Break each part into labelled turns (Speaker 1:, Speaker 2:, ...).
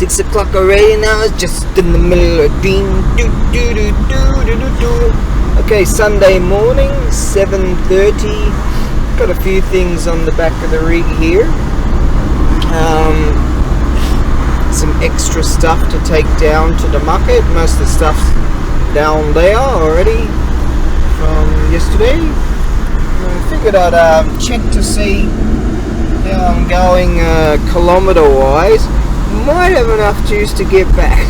Speaker 1: 6 o'clock already now, it's just in the middle of ding, do. Okay, Sunday morning, 7:30. Got a few things on the back of the rig here. Some extra stuff to take down to the market. Most of the stuff's down there already from yesterday. I figured I'd check to see how I'm going kilometre wise. Might have enough juice to get back.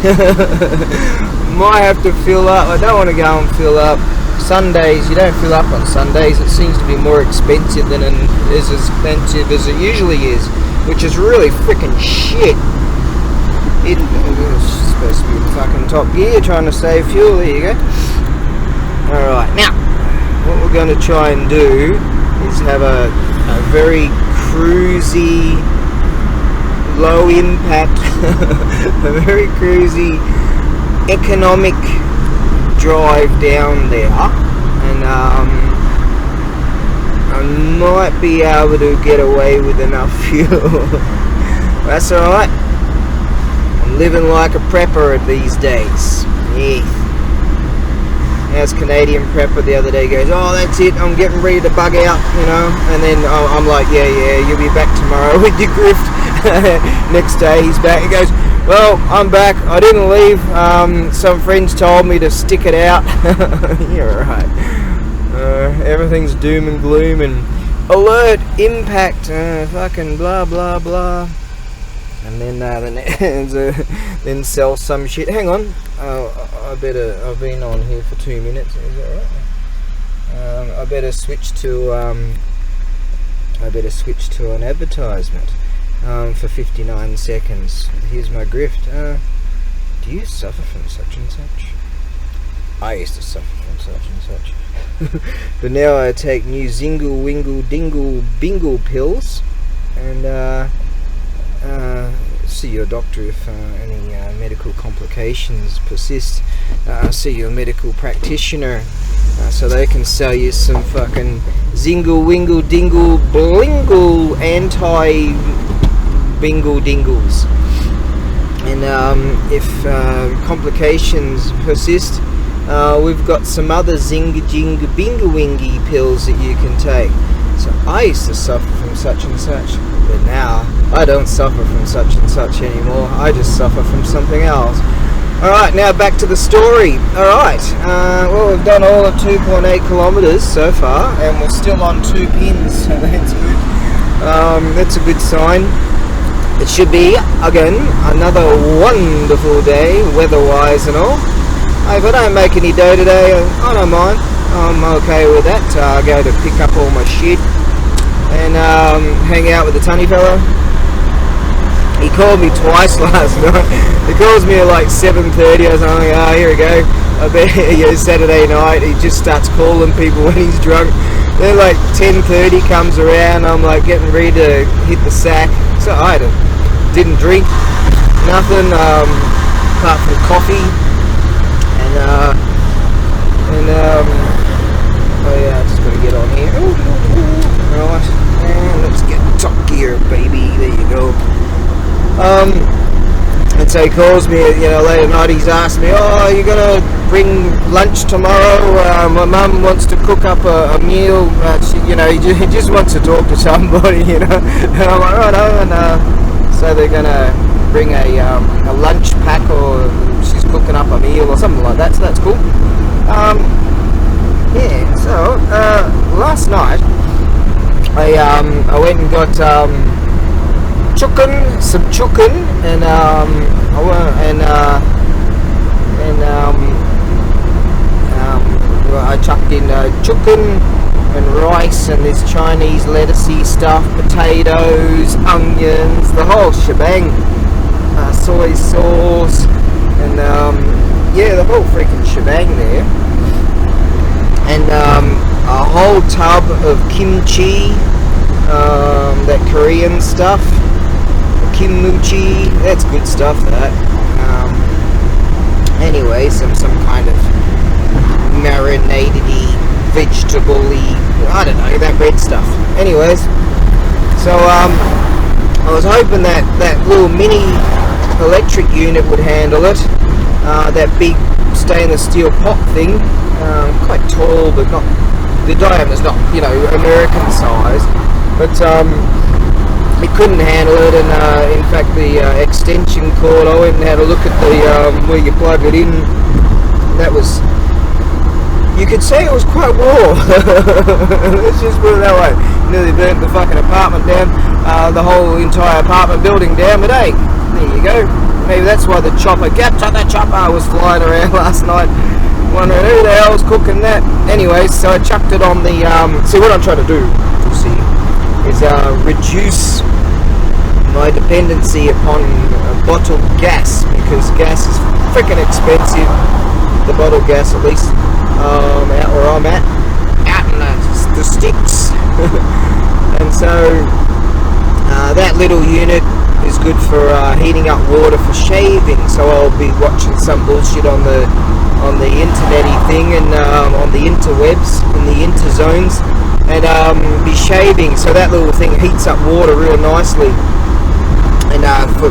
Speaker 1: Might have to fill up. I don't want to go and fill up. Sundays, you don't fill up on Sundays. It seems to be more expensive than it is as expensive as it usually is, which is really freaking shit. It's supposed to be fucking top gear, trying to save fuel. There you go. Alright, now what we're going to try and do is have a very cruisy, low impact, a very cruisy, economic drive down there, and I might be able to get away with enough fuel. That's alright. I'm living like a prepper these days. Yeah. As Canadian prepper the other day goes, oh, that's it, I'm getting ready to bug out, you know, and then I'm like, yeah, you'll be back tomorrow with your grift. Next day he's back, he goes, well, I'm back, I didn't leave, some friends told me to stick it out. You're right. Everything's doom and gloom and alert, impact, fucking blah blah blah, and then then sell some shit. Hang on, I've been on here for 2 minutes, is that right? I better switch to an advertisement for 59 seconds. Here's my grift. Do you suffer from such and such? I used to suffer from such and such. But now I take new Zingle Wingle Dingle Bingle pills, and see your doctor if any medical complications persist. See your medical practitioner so they can sell you some fucking Zingle Wingle Dingle Blingle anti-bingle dingles. And if complications persist, we've got some other Zinga Jinga Binga Wingy pills that you can take. So I used to suffer from such and such, but now I don't suffer from such and such anymore. I just suffer from something else. Alright, now back to the story. Alright, well, we've done all of 2.8 kilometres so far, and we're still on 2 pins, so that's good. That's a good sign. It should be, again, another wonderful day, weather-wise and all. If I don't make any dough today, I don't mind. I'm okay with that. I go to pick up all my shit and hang out with the tunny fella. He called me twice last night. He calls me at like 7:30 or something. Oh, here we go. I bet Saturday night he just starts calling people when he's drunk. Then like 10:30 comes around. I'm like getting ready to hit the sack. So I didn't drink nothing apart from coffee. Oh yeah, I just gotta get on here. Right, and let's get top gear, baby. There you go. And so he calls me, late at night. He's asked me, "Oh, are you gonna bring lunch tomorrow? My mum wants to cook up a meal. He just wants to talk to somebody, And I'm like, righto. And so they're gonna bring a lunch pack, or she's cooking up a meal or something like that. So that's cool. So last night I went and got some chicken, and I chucked in chicken and rice and this Chinese lettucey stuff, potatoes, onions, the whole shebang, soy sauce, and the whole freaking shebang there. And a whole tub of kimchi, that Korean stuff, kimchi, that's good stuff, that. Anyway, some kind of marinade-y, vegetable-y, I don't know, that red stuff. Anyways, so I was hoping that little mini electric unit would handle it. That big stainless steel pot thing, quite tall, but not, the diameter's not, you know, American size, but it couldn't handle it. And in fact, the extension cord, I went and had a look at the where you plug it in. That was, you could say it was quite raw. Let's just put it that way. Nearly burnt the fucking apartment down, the whole entire apartment building down. But hey, there you go. Maybe that's why the chopper, capture that chopper, was flying around last night, wondering who the hell's cooking that. Anyway, so I chucked it on the, see what I'm trying to do, you see, is reduce my dependency upon bottled gas, because gas is freaking expensive, the bottled gas at least, out where I'm at, out in the sticks. And so that little unit is good for heating up water for shaving. So I'll be watching some bullshit on the internet-y thing, and on the interwebs, in the interzones, and be shaving. So that little thing heats up water real nicely, and for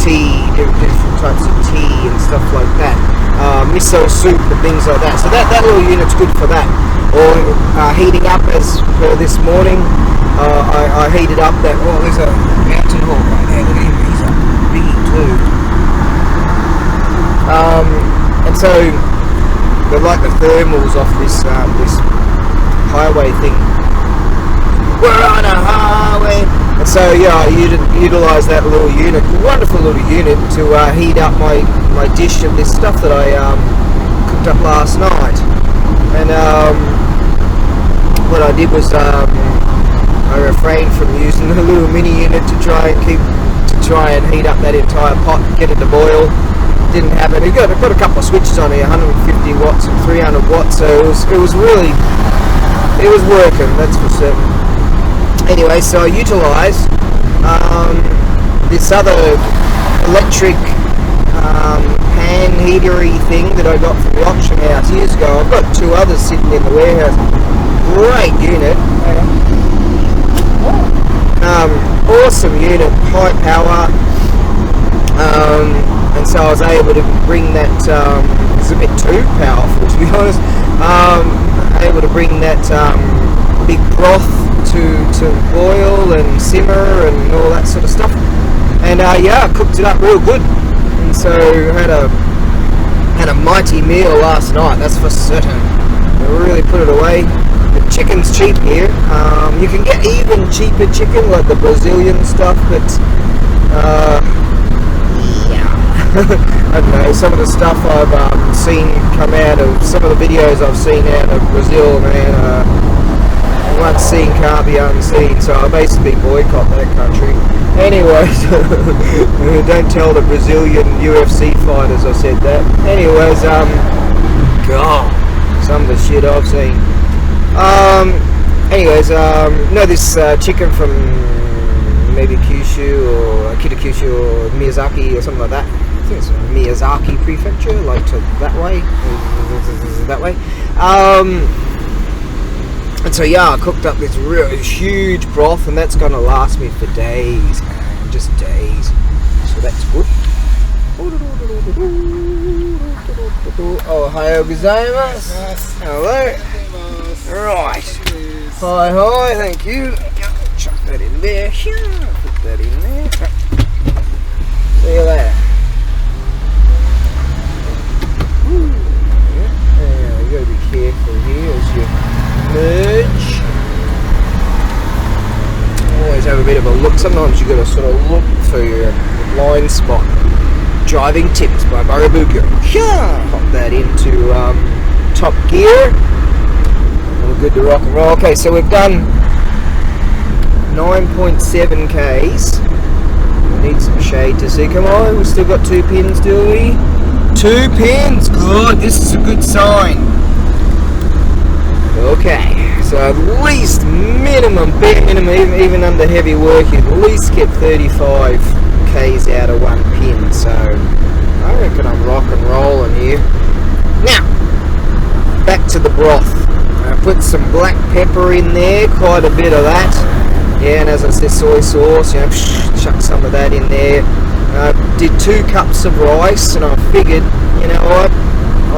Speaker 1: tea, different types of tea and stuff like that, miso soup and things like that. So that little unit's good for that. Or heating up, as per this morning, I heated up that, oh, there's a mountain hawk right there, look at him, he's a biggie too. And so, they're like the thermals off this highway thing. We're on a highway! And so, yeah, I utilised that little unit, wonderful little unit, to heat up my dish of this stuff that I cooked up last night. And what I did was I refrained from using the little mini unit to try and heat up that entire pot, get it to boil. Didn't have it. I've got a couple of switches on here, 150 watts and 300 watts, so it was really, it was working, that's for certain. Anyway, so I utilised this other electric pan heatery thing that I got from the auction house years ago. I've got two others sitting in the warehouse. Great unit. Awesome unit, high power. And so I was able to bring that, it's a bit too powerful to be honest, able to bring that big broth to boil and simmer and all that sort of stuff. And yeah, I cooked it up real good. And so had a mighty meal last night, that's for certain. I really put it away. The chicken's cheap here. You can get even cheaper chicken, like the Brazilian stuff, but I don't know, some of the stuff I've seen come out of, some of the videos I've seen out of Brazil, man, once seen can't be unseen, so I basically boycott that country. Anyways, don't tell the Brazilian UFC fighters I said that. Anyways, God, some of the shit I've seen. Anyways, no, this chicken from maybe Kyushu or Kitakyushu or Miyazaki or something like that. I think it's Miyazaki Prefecture, like to that way, that way. And so yeah, I cooked up this really huge broth, and that's gonna last me for days, man, just days. So that's good. Ohayou gozaimasu. Hello. Right. Hi, thank you. Chuck that in there. Put that in there. See you later. Yeah, you gotta be careful here as you merge. Always have a bit of a look. Sometimes you gotta sort of look for your blind spot. Driving tips by ABAREBUGYO. Pop that into top gear. We're good to rock and roll. Okay, so we've done 9.7 Ks. Need some shade to see. Come on, we've still got 2 pins, do we? 2 pins! Good, this is a good sign. Okay, so at least bare minimum, even under heavy work, you'd at least get 35 Ks out of 1 pin. So I reckon I'm rock and rolling here. Now, back to the broth. I put some black pepper in there, quite a bit of that. Yeah, and as I said, soy sauce, you know, chuck some of that in there. Did 2 cups of rice, and I figured, you know what,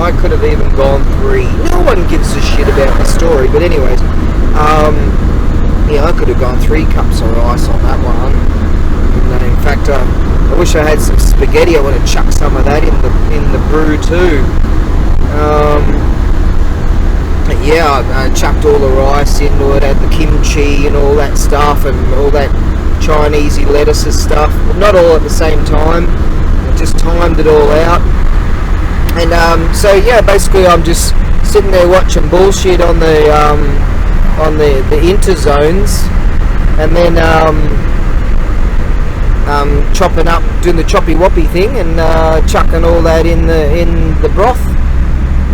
Speaker 1: I could have even gone 3. No one gives a shit about the story, but anyways, yeah, I could have gone 3 cups of rice on that one. And, in fact, I wish I had some spaghetti. I want to chuck some of that in the brew too. Yeah, I chucked all the rice into it, had the kimchi and all that stuff, and all that Chinesey lettuces stuff. Not all at the same time. I just timed it all out. And so yeah, basically I'm just sitting there watching bullshit on the interzones, and then chopping up, doing the choppy woppy thing, and chucking all that in the broth.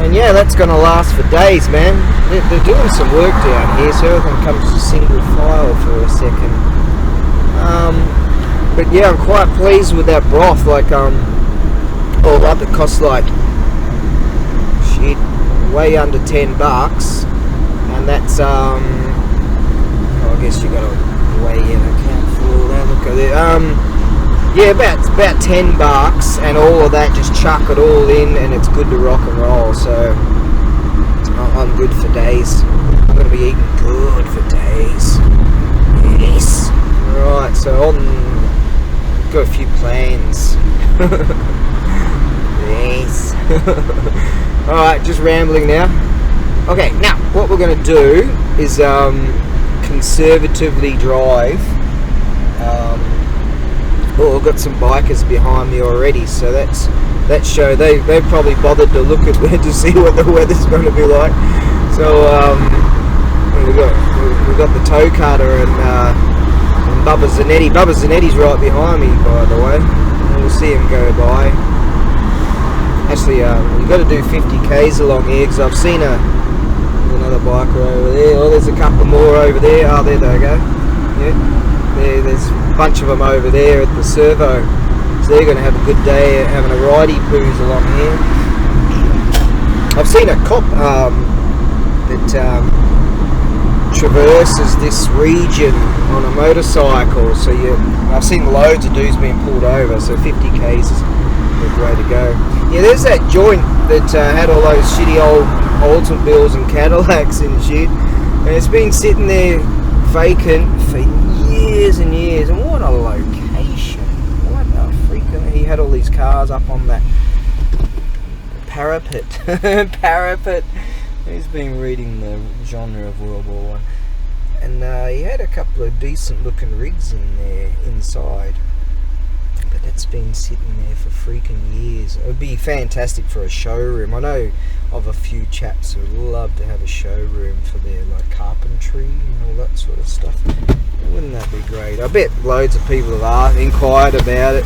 Speaker 1: And yeah, that's going to last for days, man. They're doing some work down here, so everything comes to single file for a second. But yeah, I'm quite pleased with that broth. Like, all up, it costs like shit, way under $10, and that's I guess you got to weigh in. I can't fool that. Look at it. Yeah, about $10, and all of that, just chuck it all in, and it's good to rock and roll. So I'm good for days. I'm going to be eating good for days. Yes. Right. So got a few plans. Yes. All right. Just rambling now. Okay. Now what we're going to do is conservatively drive. Oh, I've got some bikers behind me already, so that show they've probably bothered to look at to see what the weather's going to be like. So we got the tow cutter and Bubba Zanetti. Bubba Zanetti's right behind me, by the way. We'll see him go by. Actually, we've got to do 50 k's along here, because I've seen there's another biker over there. Oh, there's a couple more over there. Oh, there they go. Yeah. There's a bunch of them over there at the servo, so they're going to have a good day having a ridey poos along here. I've seen a cop that traverses this region on a motorcycle, so I've seen loads of dudes being pulled over, so 50 k's is a good way to go. Yeah, there's that joint that had all those shitty old Oldsmobiles and Cadillacs and shit, and it's been sitting there vacant for years and years. And what a location! What a freaking! He had all these cars up on that parapet. Parapet. He's been reading the genre of World War One, and he had a couple of decent looking rigs in there inside. But it's been sitting there for freaking years. It would be fantastic for a showroom. I know of a few chaps who would love to have a showroom for their like carpentry and all that sort of stuff. Wouldn't that be great? I bet loads of people have inquired about it.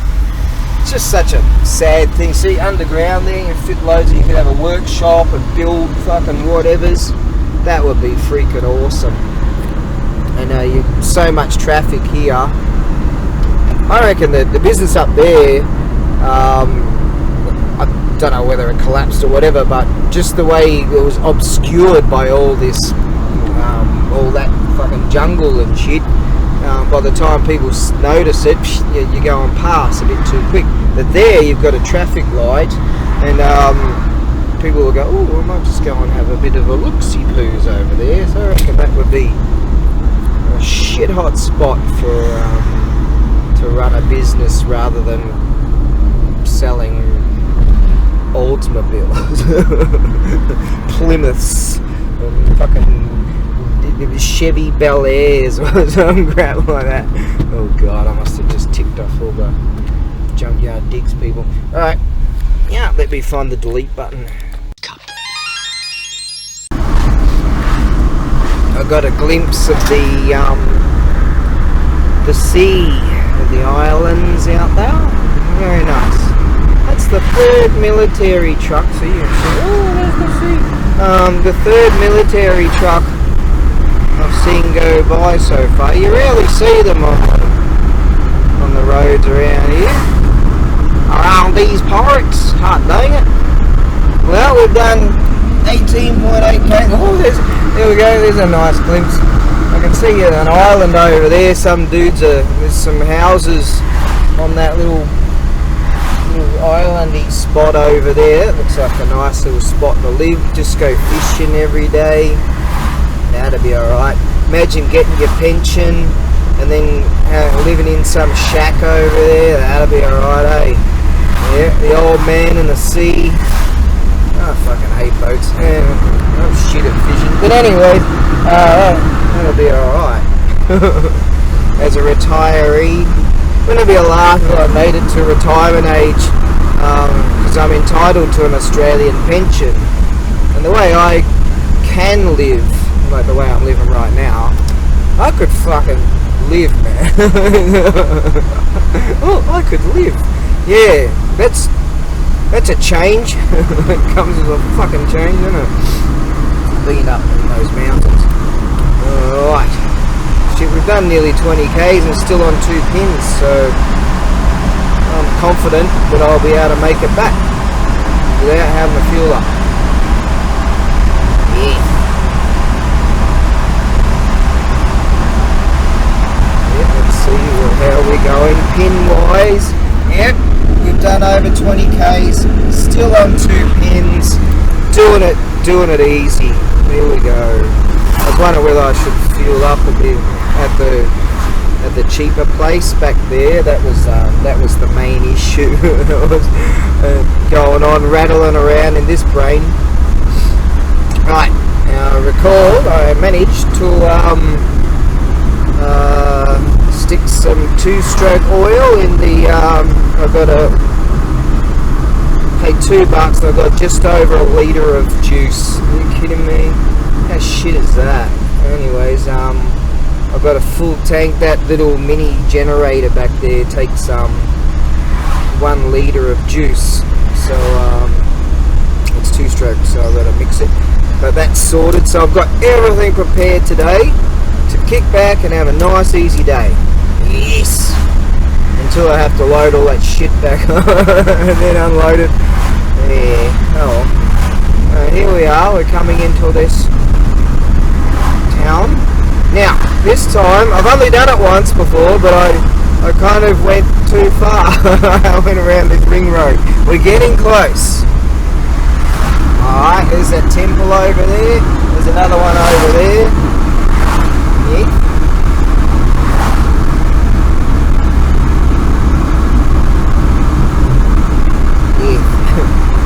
Speaker 1: It's just such a sad thing. See, underground there, you fit loads of, you could have a workshop and build fucking whatevers. That would be freaking awesome. And so much traffic here. I reckon that the business up there, I don't know whether it collapsed or whatever, but just the way it was obscured by all this, all that fucking jungle and shit, by the time people notice it, you're going past a bit too quick. But there you've got a traffic light, and people will go, oh, I might just go and have a bit of a look-see-poos over there. So I reckon that would be a shit hot spot for to run a business rather than selling Oldsmobiles, Plymouths, fucking Chevy Bel Airs or some crap like that. Oh god, I must have just ticked off all the junkyard digs people. Alright, yeah, let me find the delete button. I got a glimpse of the sea, of the islands out there. Very nice. That's the third military truck. So you can see, oh, there's the sea. The third military truck I've seen go by so far. You rarely see them on the roads around here. Around these parts. Hot dang it. Well, we've done 18.8 k. Oh, there we go. There's a nice glimpse I can see an island over there. Some dudes there's some houses on that little islandy spot over there. It looks like a nice little spot to live. Just go fishing every day. That'd be alright. Imagine getting your pension and then living in some shack over there. That'd be alright, eh? Yeah, the old man in the sea. Oh, I fucking hate boats. I'm shit at fishing. But anyway, that'll be alright. As a retiree, wouldn't it be a laugh if I made it to retirement age? Because I'm entitled to an Australian pension. And the way I can live, like the way I'm living right now, I could fucking live, man. Oh, I could live. Yeah, that's a change. It comes with a fucking change, isn't it? Being up in those mountains. Alright. Shit, we've done nearly 20 k's and still on 2 pins, so I'm confident that I'll be able to make it back without having the fuel up. Yeah. Yep, let's see how we're going pin-wise. Yep. We've done over 20 k's, still on 2 pins, doing it easy. There we go. I was wondering whether I should fuel up a bit at the cheaper place back there. That was the main issue. That was going on, rattling around in this brain. Right. Now recall I managed to stick some 2-stroke oil in the I've got to pay $2 and I've got just over a litre of juice. Are you kidding me? How shit is that? Anyways, I've got a full tank. That little mini generator back there takes 1 litre of juice, so it's 2-stroke, so I've got to mix it. But that's sorted, so I've got everything prepared today to kick back and have a nice easy day. Yes! Until I have to load all that shit back on and then unload it. Yeah, oh well. Here we are, we're coming into this town. Now, this time, I've only done it once before, but I kind of went too far. I went around this ring road. We're getting close. Alright, there's that temple over there. There's another one over there. Yeah.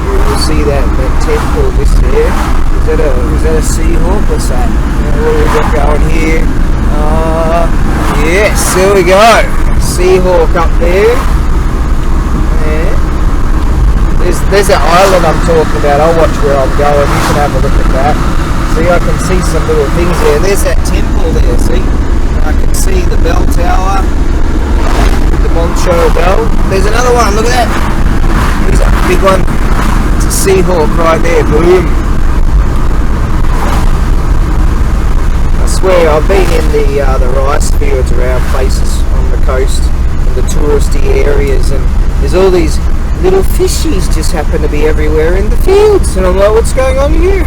Speaker 1: We'll see that temple this here. Is that a seahawk? What's that? What have we got going here? Yes, there we go. Seahawk up there. Yeah. There's that island I'm talking about. I'll watch where I'm going. You can have a look at that. See, I can see some little things there. There's that temple there, see? I can see the bell tower, the Moncho bell. There's another one, look at that. There's a big one. It's a seahawk right there, boom. I swear, I've been in the rice fields around places on the coast, in the touristy areas, and there's all these little fishies just happen to be everywhere in the fields, and I'm like, what's going on here?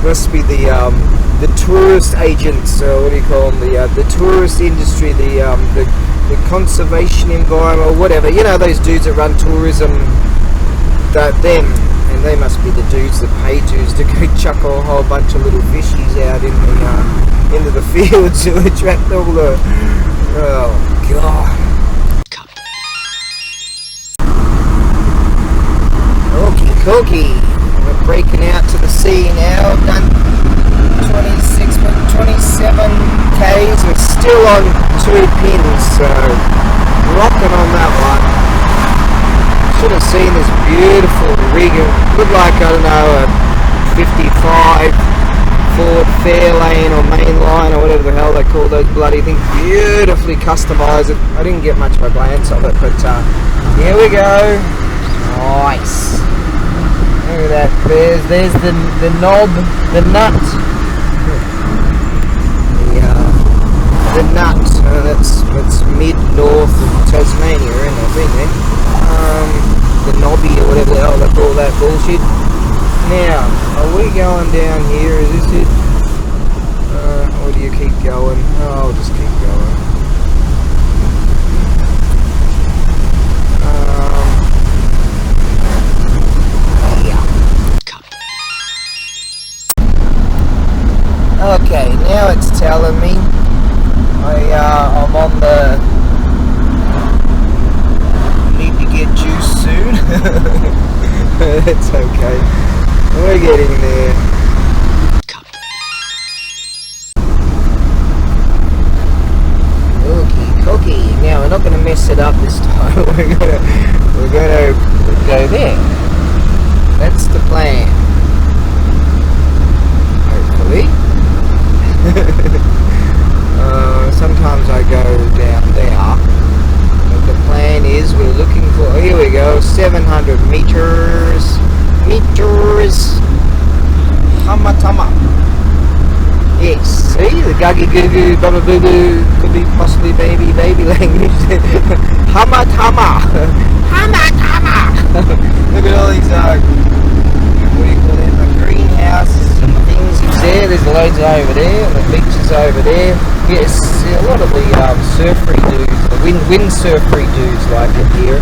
Speaker 1: Must be the tourist agents, what do you call them? The tourist industry, the conservation environment, or whatever. You know, those dudes that run tourism. Them, and they must be the dudes that pay dues to go chuck a whole bunch of little fishies out into the fields to attract all the. Oh god. Cookie. We're breaking out to the sea now. I've done 27 k's. We're still on 2 pins, so rocking on that one. Should have seen this beautiful rig. It looked like, I don't know, a 55 Ford Fairlane or Mainline or whatever the hell they call those bloody things. Beautifully customised. I didn't get much of a glance of it, but here we go. Nice. Look at that. There's the knob, the nut. The nut. That's mid-north of Tasmania, isn't it? I've been there. The knobby or whatever the hell they call that bullshit. Now, are we going down here? Is this it? Or do you keep going? Oh, I'll just keep going. Okay, now it's telling me I'm on the need to get juice soon. It's okay. We're getting there. Okay. Now we're not going to mess it up this time. We're gonna go there. That's the plan. Hopefully. Sometimes I go down there, but the plan is we're looking for, here we go, 700 meters, Hamatama. Yes, see, the guggy goo goo, baba boo boo, could be possibly baby language. Hamatama. Look at all these, what do you call them, the greenhouses and things there. There's loads over there, and the beaches over there. Yes, a lot of the surfery dudes, the windsurfery dudes like it here.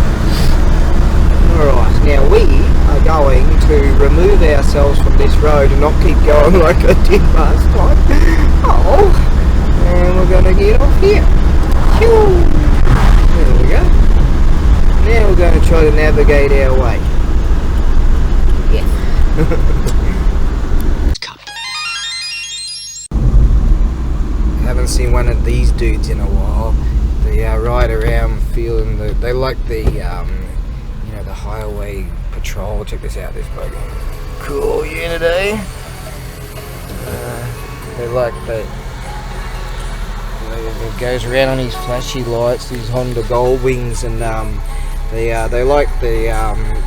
Speaker 1: Alright, now we are going to remove ourselves from this road and not keep going like I did last time. Oh, and we're going to get off here. There we go. Now we're going to try to navigate our way. Yeah. Haven't seen one of these dudes in a while. They ride around feeling they like the the highway patrol. Check this out, this bloke. Cool Unity. They like that. It goes around on these flashy lights, these Honda Gold Wings, and they like the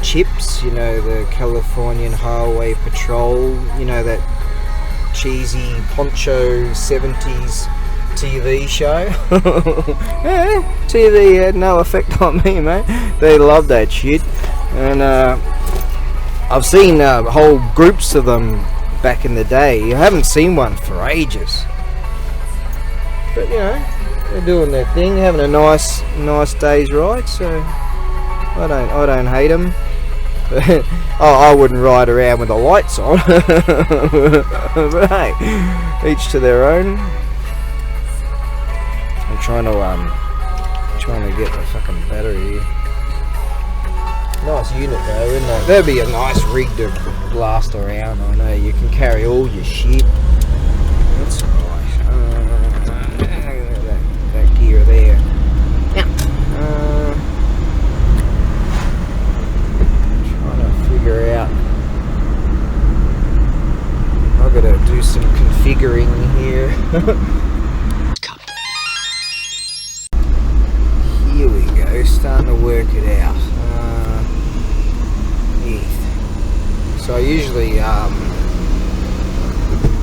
Speaker 1: chips. You know, the Californian Highway Patrol. You know, that cheesy poncho 70s TV show. Yeah, TV had no effect on me, mate. They love that shit, and I've seen whole groups of them back in the day. I haven't seen one for ages, but you know, they're doing their thing, having a nice day's ride. So I don't hate them. But, I wouldn't ride around with the lights on. But hey, each to their own. I'm trying to get the fucking battery here. Nice unit though, isn't it? That'd be a nice rig to blast around. I know you can carry all your shit. That's alright. That gear there. Out. I've got to do some configuring here. Here we go, starting to work it out. So I usually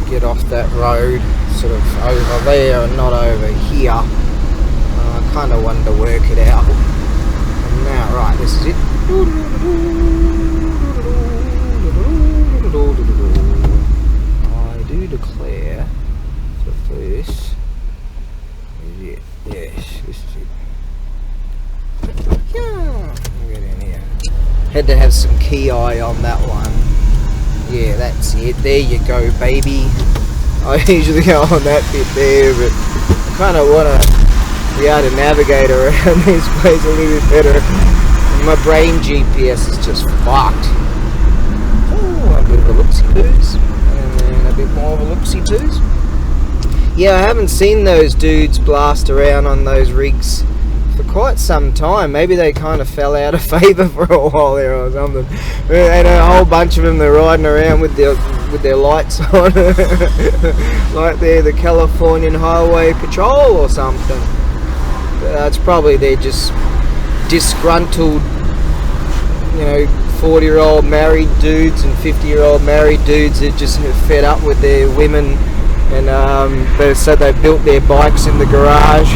Speaker 1: get off that road, sort of over there and not over here. I kind of wanted to work it out. And now, right, this is it. I do declare that this is it. Yes, this is it. Yeah, we'll get in here. Had to have some key eye on that one. Yeah, that's it. There you go, baby. I usually go on that bit there, but I kind of want to be able to navigate around this place a little bit better. My brain GPS is just fucked. Oh, a bit of a loopsy-poos, and then a bit more of a loopsy-poos. Yeah, I haven't seen those dudes blast around on those rigs for quite some time. Maybe they kind of fell out of favour for a while there or something. And a whole bunch of them, they're riding around with their lights on, like they're the Californian Highway Patrol or something. It's probably they're just disgruntled, 40-year-old married dudes and 50-year-old married dudes that just fed up with their women, and so they built their bikes in the garage.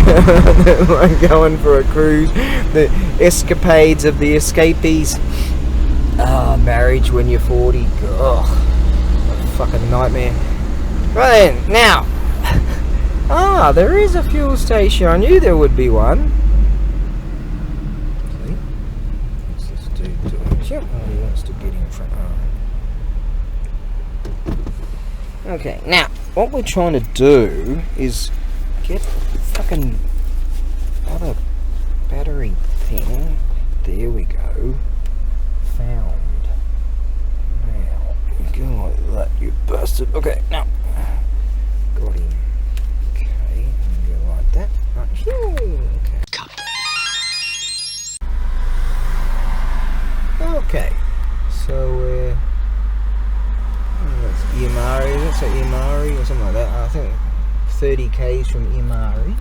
Speaker 1: Like going for a cruise. The escapades of the escapees. Marriage when you're 40. Ugh, what a fucking nightmare. Right then, now Ah, there is a fuel station. I knew there would be one. See? What's this dude doing? Yep. Oh, he wants to get in front. Oh. Okay, now, what we're trying to do is get fucking other battery thing. There we go. Found. Now, go like that, you bastard. Okay, now. Got him. Okay, go like that. Right here. Okay. Cut. Okay, so that's Imari, is it? So Imari or something like that. I think 30 k's from Imari.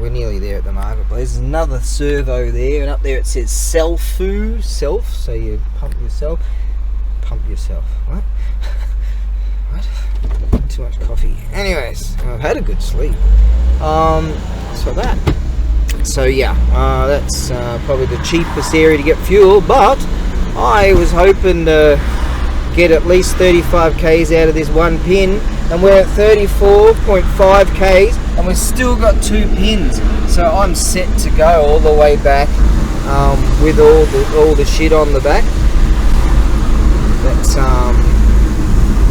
Speaker 1: We're nearly there at the marketplace. There's another servo there, and up there it says self-foo, self, so you pump yourself. What? What? Too much coffee. Anyways, I've had a good sleep. So that. So yeah, that's probably the cheapest area to get fuel, but I was hoping to get at least 35 k's out of this one pin, and we're at 34.5 k's, and we've still got 2 pins, so I'm set to go all the way back with all the shit on the back. That's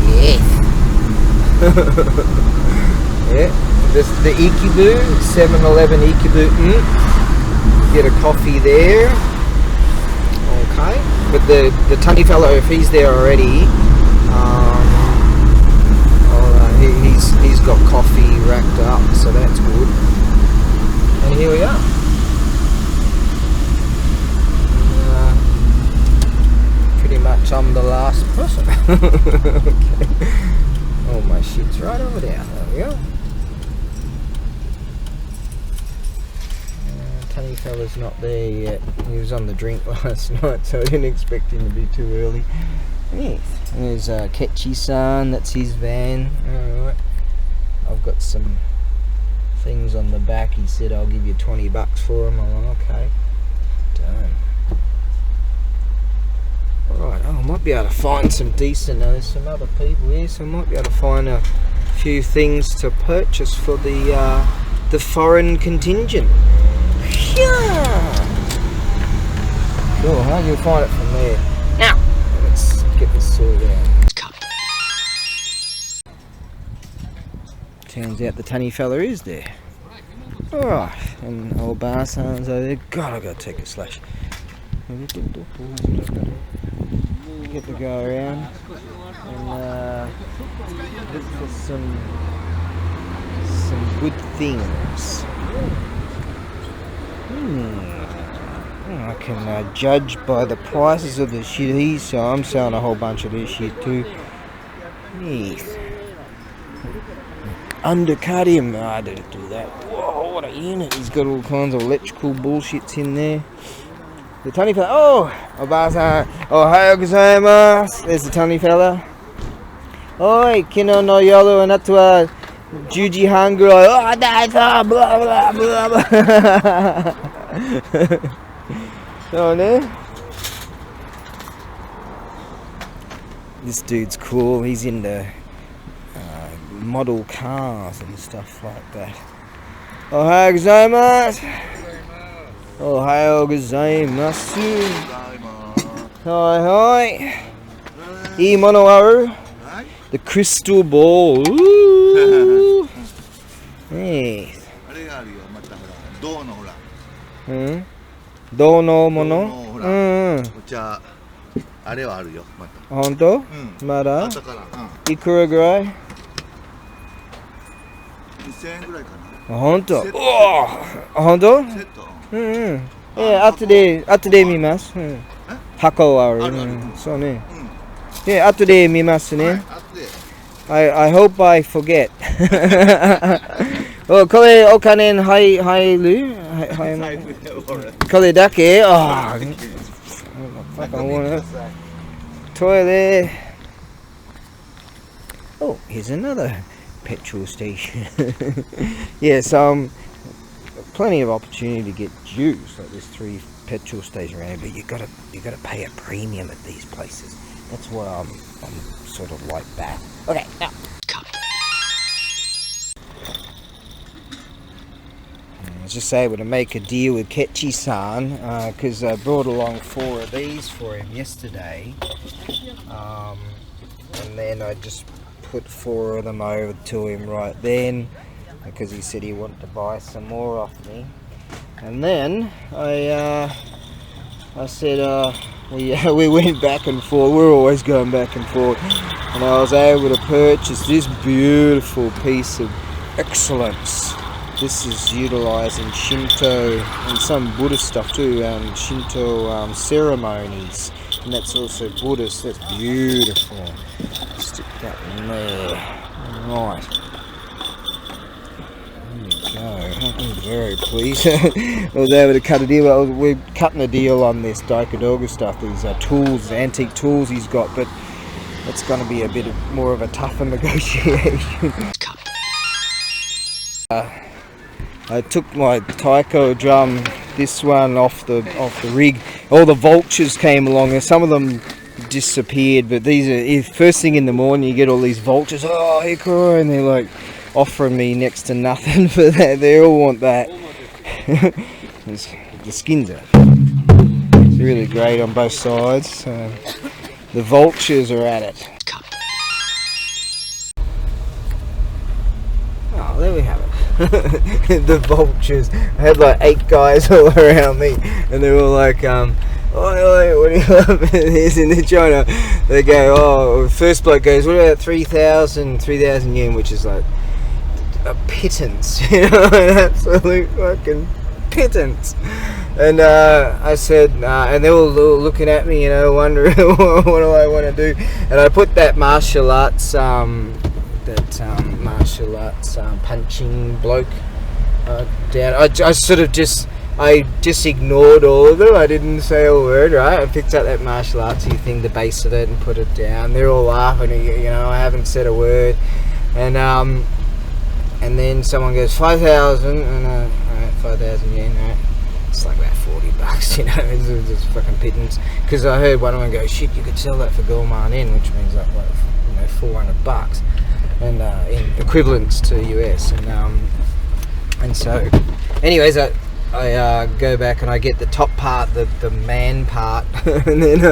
Speaker 1: yeah. Yeah, this the Ikibu 7-Eleven Ikibu. Get a coffee there. Okay, but the tunny fellow, if he's there already, he's got coffee racked up, so that's good. And here we are. Pretty much I'm the last person. Okay. Oh, my shit's right over there. There we go. Tunny fella's not there yet. He was on the drink last night, so I didn't expect him to be too early. Yes. There's Ketchi-san, that's his van. Alright. I've got some things on the back. He said I'll give you $20 for them. I'm like, okay. Done. Alright, I might be able to find some decent, there's some other people here, so I might be able to find a few things to purchase for the foreign contingent. Yeah. Cool, huh? You'll find it from there. Now, let's get this sorted out. Turns out the tunny fella is there. Alright, and old Barsan's over there. God, I've got to take a slash. Get to go around and look for some good things. I can judge by the prices of the shit he's selling. I'm selling a whole bunch of this shit too. Yes. Undercut him. Oh, I didn't do that. Whoa, what a unit. He's got all kinds of electrical bullshits in there. The tunny fella. Oh, Obasa. Ohayou gozaimasu. There's the tunny fella. Oi, kino no yoru anatta wa 10時半ぐらい。Oh, that's blah blah blah blah. So, this dude's cool. He's into model cars and stuff like that. Ohayou gozaimasu. Ohayou gozaimasu. Hi hi. Ii mono aru? The crystal ball. Ooh. Hey. 銅のもの？お茶あれはあるよまた。本当？まだ？いくらぐらい？2000円ぐらいかな。本当？本当？後で見ます。箱ある。そうね。後で見ますね。I hope I forget. これお金入る？これだけ？Toilet. Oh, here's another petrol station. Yes, plenty of opportunity to get juice. Like there's 3 petrol stations around, but you gotta pay a premium at these places. That's why I'm sort of like that. Okay, now. was just able to make a deal with Ketchi-san because I brought along 4 of these for him yesterday, and then I just put 4 of them over to him right then because he said he wanted to buy some more off me. And then I said we went back and forth. We're always going back and forth, and I was able to purchase this beautiful piece of excellence. This is utilizing Shinto and some Buddhist stuff too, Shinto ceremonies, and that's also Buddhist. That's beautiful. Stick that in there. Right. There we go. I'm very pleased. I was able to cut a deal. We're cutting a deal on this Daikodoga stuff. These are tools, antique tools he's got, but it's going to be a bit more of a tougher negotiation. I took my taiko drum, this one off the rig. All the vultures came along, and some of them disappeared. But these are first thing in the morning. You get all these vultures. Oh, hikoro, and they're like offering me next to nothing for that. They all want that. The skins are really great on both sides. The vultures are at it. Oh, there we have it. The vultures. I had like 8 guys all around me, and they were like, oi, what do you love this in China? They go, oh, first bloke goes, what about 3,000 yen, which is like a pittance, you know, an absolute fucking pittance. And I said, and they were all looking at me, you know, wondering what do I want to do. And I put that martial arts punching bloke down. I just ignored all of them. I didn't say a word, right? I picked up that martial artsy thing, the base of it, and put it down. They're all laughing, you know, I haven't said a word. And then someone goes 5,000, and alright, 5,000 yen, right? It's like about $40, you know, it's just fucking pittance. Because I heard one of them go, shit, you could sell that for Gorman in, which means like you know, $400. And in equivalents to US, and so anyways I go back and I get the top part, the man part, and then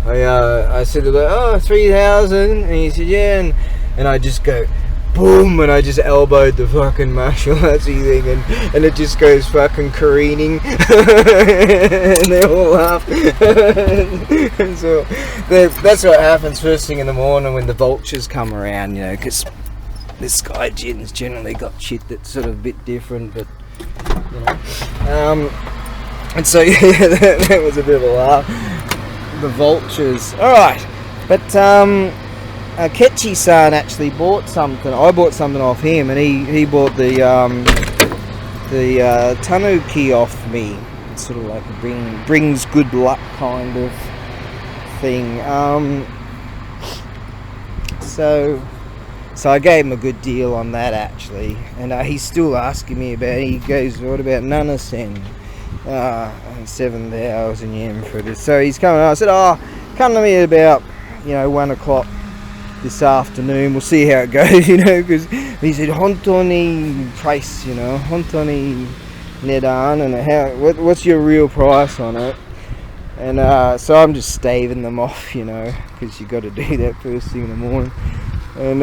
Speaker 1: I said, oh, 3,000, and he said, yeah, and I just go boom, and I just elbowed the fucking martial artsy thing, and it just goes fucking careening, and they all laugh. And so that's what happens first thing in the morning when the vultures come around, you know, because this guy Jin's generally got shit that's sort of a bit different, but you know, and so yeah, that was a bit of a laugh. The vultures, all right, but Ketchi-san actually bought something. I bought something off him, and he bought the tanuki off me. It's sort of like a brings good luck kind of thing. So I gave him a good deal on that actually, and he's still asking me about it. He goes, what about Nana-sen? 7,000 yen for this. So he's coming. I said, oh, come to me at about 1 o'clock this afternoon. We'll see how it goes, you know, because he said hontoni price, you know, hontoni nedan, and what's your real price on it? And so I'm just staving them off, you know, because you got to do that first thing in the morning. And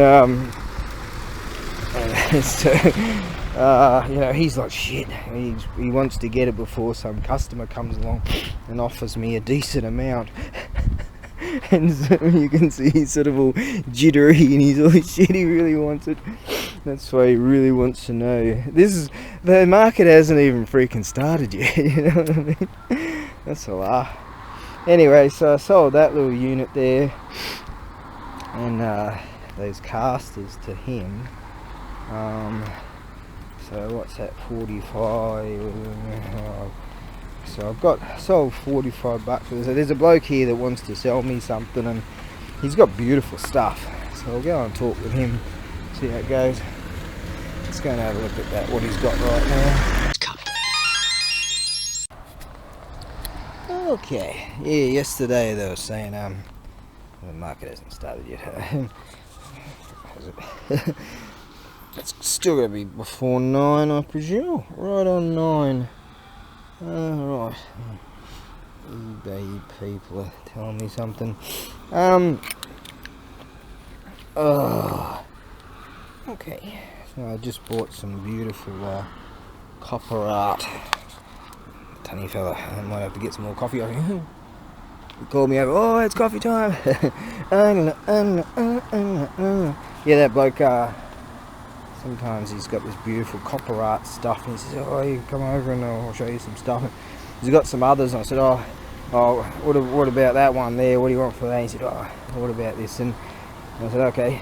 Speaker 1: so you know, he's like, shit, he wants to get it before some customer comes along and offers me a decent amount. And so you can see he's sort of all jittery, and he's all shit, he really wants it. That's why he really wants to know. The market hasn't even freaking started yet, you know what I mean? That's a laugh. Anyway, so I sold that little unit there, and those casters to him. So what's that, 45? So I've sold 45 bucks for this. So there's a bloke here that wants to sell me something, and he's got beautiful stuff. So I'll go and talk with him, see how it goes. Let's go and have a look at that, what he's got right now. Okay, yeah, yesterday they were saying the market hasn't started yet. It's still going to be before 9, I presume. Right on 9. Right. eBay people are telling me something. Okay. So I just bought some beautiful copper art. Tunny fella, I might have to get some more coffee off him. He called me over, oh, it's coffee time. Yeah, that bloke, sometimes he's got this beautiful copper art stuff, and he says, oh, you come over and I'll show you some stuff. And he's got some others, and I said, oh, what about that one there? What do you want for that? And he said, oh, what about this? And I said, okay.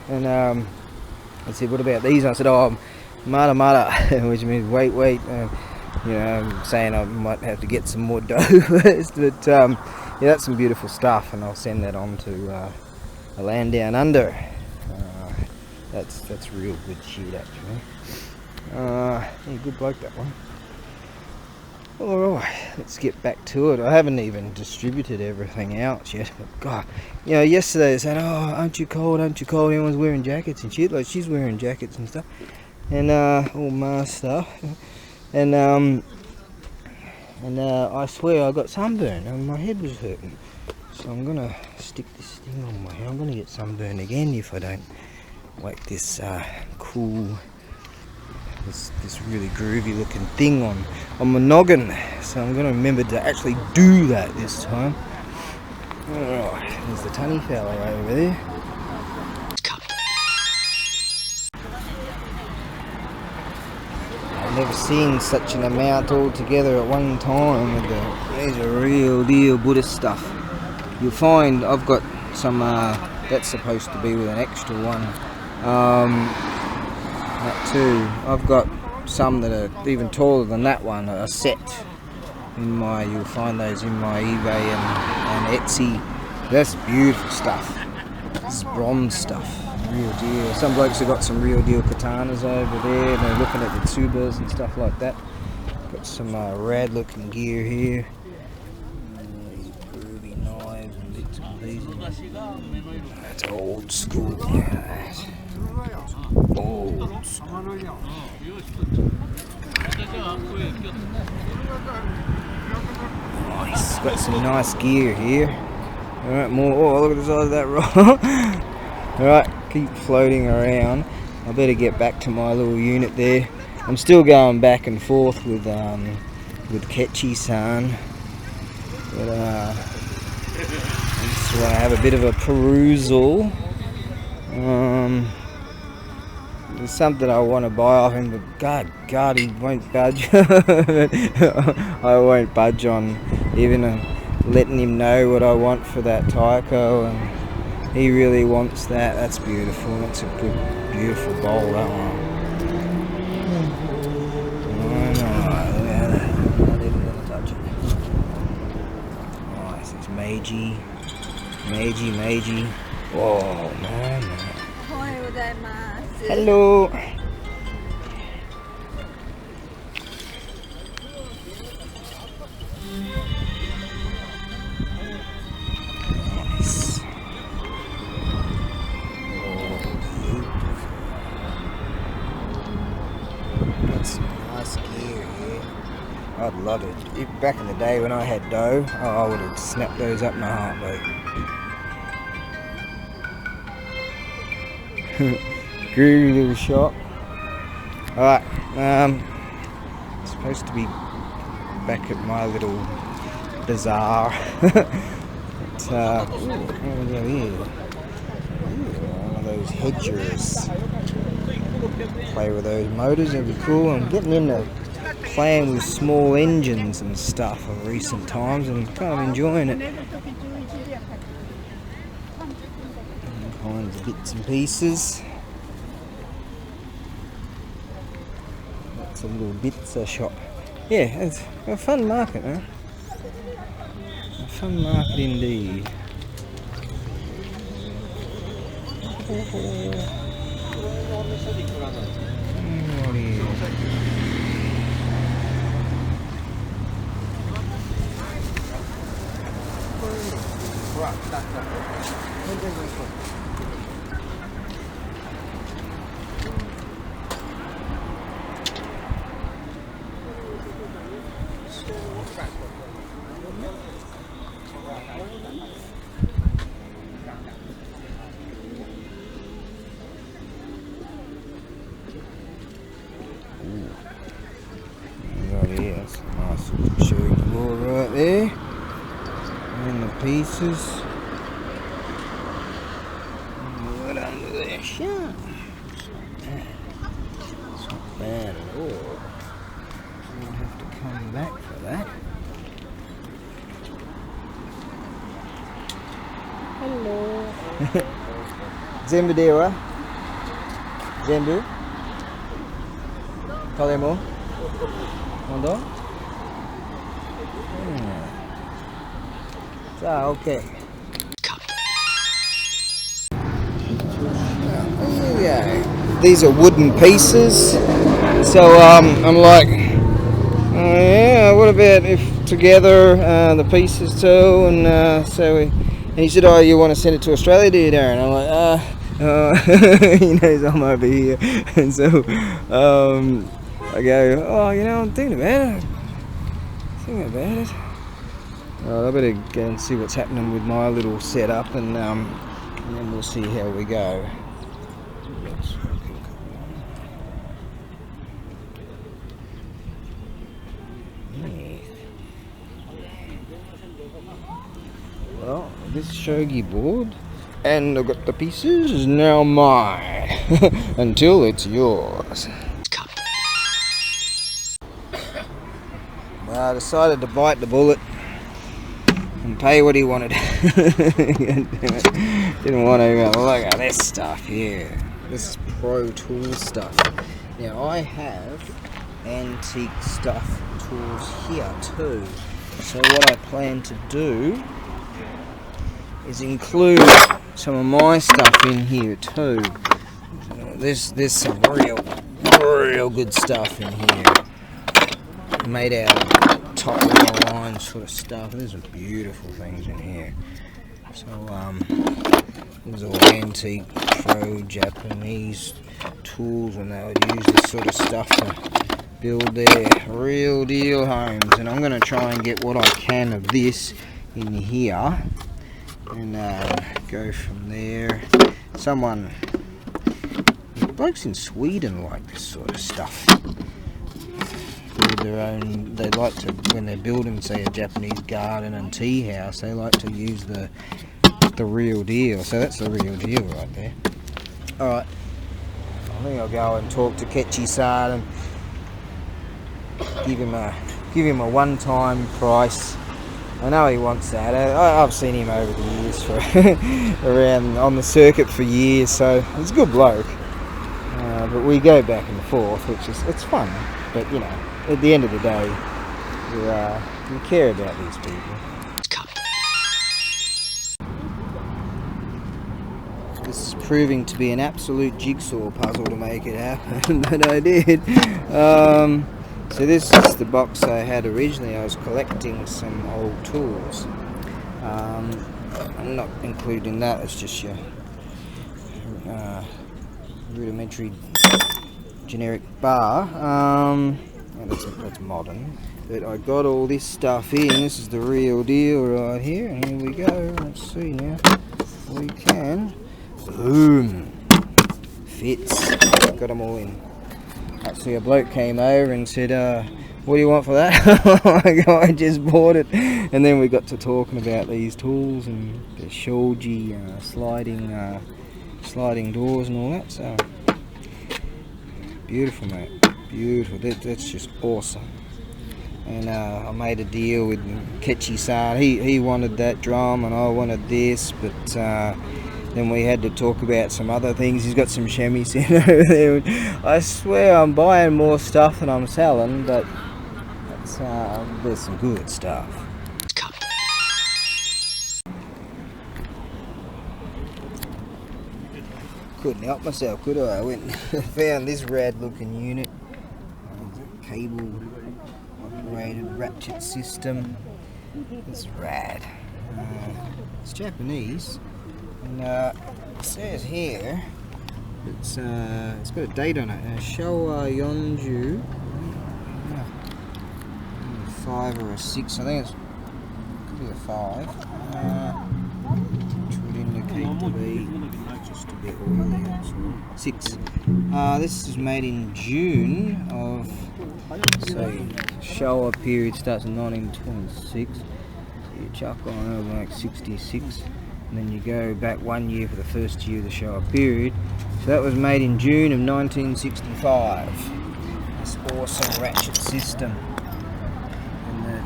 Speaker 1: And I said, what about these? And I said, oh, mata, which means wait. You know, I'm saying I might have to get some more dough first, but yeah, that's some beautiful stuff, and I'll send that on to the land down under. That's real good shit, actually. Yeah, good bloke, that one. Alright, let's get back to it. I haven't even distributed everything out yet, but God, you know, yesterday they said, oh, aren't you cold, everyone's wearing jackets and shit, like she's wearing jackets and stuff, and all mask stuff, and I swear I got sunburn and my head was hurting, so I'm gonna stick this thing on my head. I'm gonna get sunburned again if I don't whack this cool, this really groovy looking thing on my noggin. So I'm gonna remember to actually do that this time. Alright, there's the tunny fella over there. I've never seen such an amount all together at one time. These are real deal Buddhist stuff. You'll find I've got some, that's supposed to be with an extra one. That too. I've got some that are even taller than that one, a set. You'll find those in my eBay and Etsy. That's beautiful stuff. This is bronze stuff. Real deal. Some blokes have got some real deal katanas over there, and they're looking at the tubas and stuff like that. Got some rad looking gear here. These groovy knives and bits and pieces. That's old school. Old school. Nice. Got some nice gear here. Alright, more. Oh, look at the size of that rod. Alright, keep floating around. I better get back to my little unit there. I'm still going back and forth with Ketchi-san. But I just want to have a bit of a perusal. There's something I want to buy off him, but God, he won't budge. I won't budge on even letting him know what I want for that Taiko, and he really wants that. That's beautiful. That's a good, beautiful bowl, that one. Not even gonna touch it. Nice, it's Meiji. Whoa, man. Hello. Nice. That's some nice gear here. I'd love it. Back in the day when I had dough, I would have snapped those up in a heartbeat. Groovy little shop. Alright, supposed to be back at my little bazaar. But, what have we got here? One of those hedgers. Play with those motors, that'd be cool. I'm getting into playing with small engines and stuff in recent times and kind of enjoying it. All kinds of bits and pieces. That's a little bits shop. Yeah, it's a fun market, huh? A fun market indeed. pieces. Right under there. Sure. It's not bad at all. We'll have to come back for that. Hello. Zembudera. Zembu. Kalemo. Mondo. So, okay. There we go. These are wooden pieces. So I'm like, oh yeah, what about if together the pieces too? And and he said, oh, you want to send it to Australia, do you, Darren? I'm like, he knows I'm over here. And so I go, oh, you know, I'm thinking about it. Well, I better go and see what's happening with my little setup, and then we'll see how we go. Well, this shogi board, and I've got the pieces, is now mine until it's yours. Well, I decided to bite the bullet and pay what he wanted. Didn't want to look at this stuff here. This is Pro Tool stuff. Now I have antique stuff tools here too. So what I plan to do is include some of my stuff in here too. There's some real good stuff in here. Made out of top of the line sort of stuff. There's some beautiful things in here. So there's all antique pro Japanese tools, and they would use this sort of stuff to build their real deal homes. And I'm going to try and get what I can of this in here and go from there. Blokes in Sweden like this sort of stuff. Build their own. They like to, when they're building, say, a Japanese garden and tea house, they like to use the real deal. So that's the real deal right there. All right, I think I'll go and talk to Kechi-san and give him a one-time price. I know he wants that. I've seen him over the years for around on the circuit for years, so he's a good bloke. But we go back and forth, it's fun. But you know, at the end of the day, you care about these people. This is proving to be an absolute jigsaw puzzle to make it happen, but I did. So this is the box I had originally. I was collecting some old tools. I'm not including that, it's just your rudimentary generic bar. That's modern. But I got all this stuff in. This is the real deal right here. And here we go. Let's see now. We can. Boom. Fits. Got them all in. Actually, a bloke came over and said, what do you want for that? I just bought it. And then we got to talking about these tools and the shoji sliding doors and all that. So beautiful, mate. Beautiful. That's just awesome. And I made a deal with Kechi-san. He wanted that drum and I wanted this, but then we had to talk about some other things. He's got some shamisen over there. I swear I'm buying more stuff than I'm selling, but there's some good stuff. Couldn't help myself, could I? I went and found this rad looking unit. Cable operated ratchet system. It's rad. It's Japanese. And it says here it's got a date on it. Showa Yonju. 5 or a 6. I think could be a 5. Which would indicate to be just a bit oily. 6. This is made in June of, say, Showa period starts in 1926. You chuck on like 66, and then you go back 1 year for the first year of the shower period. So that was made in June of 1965. This awesome ratchet system. And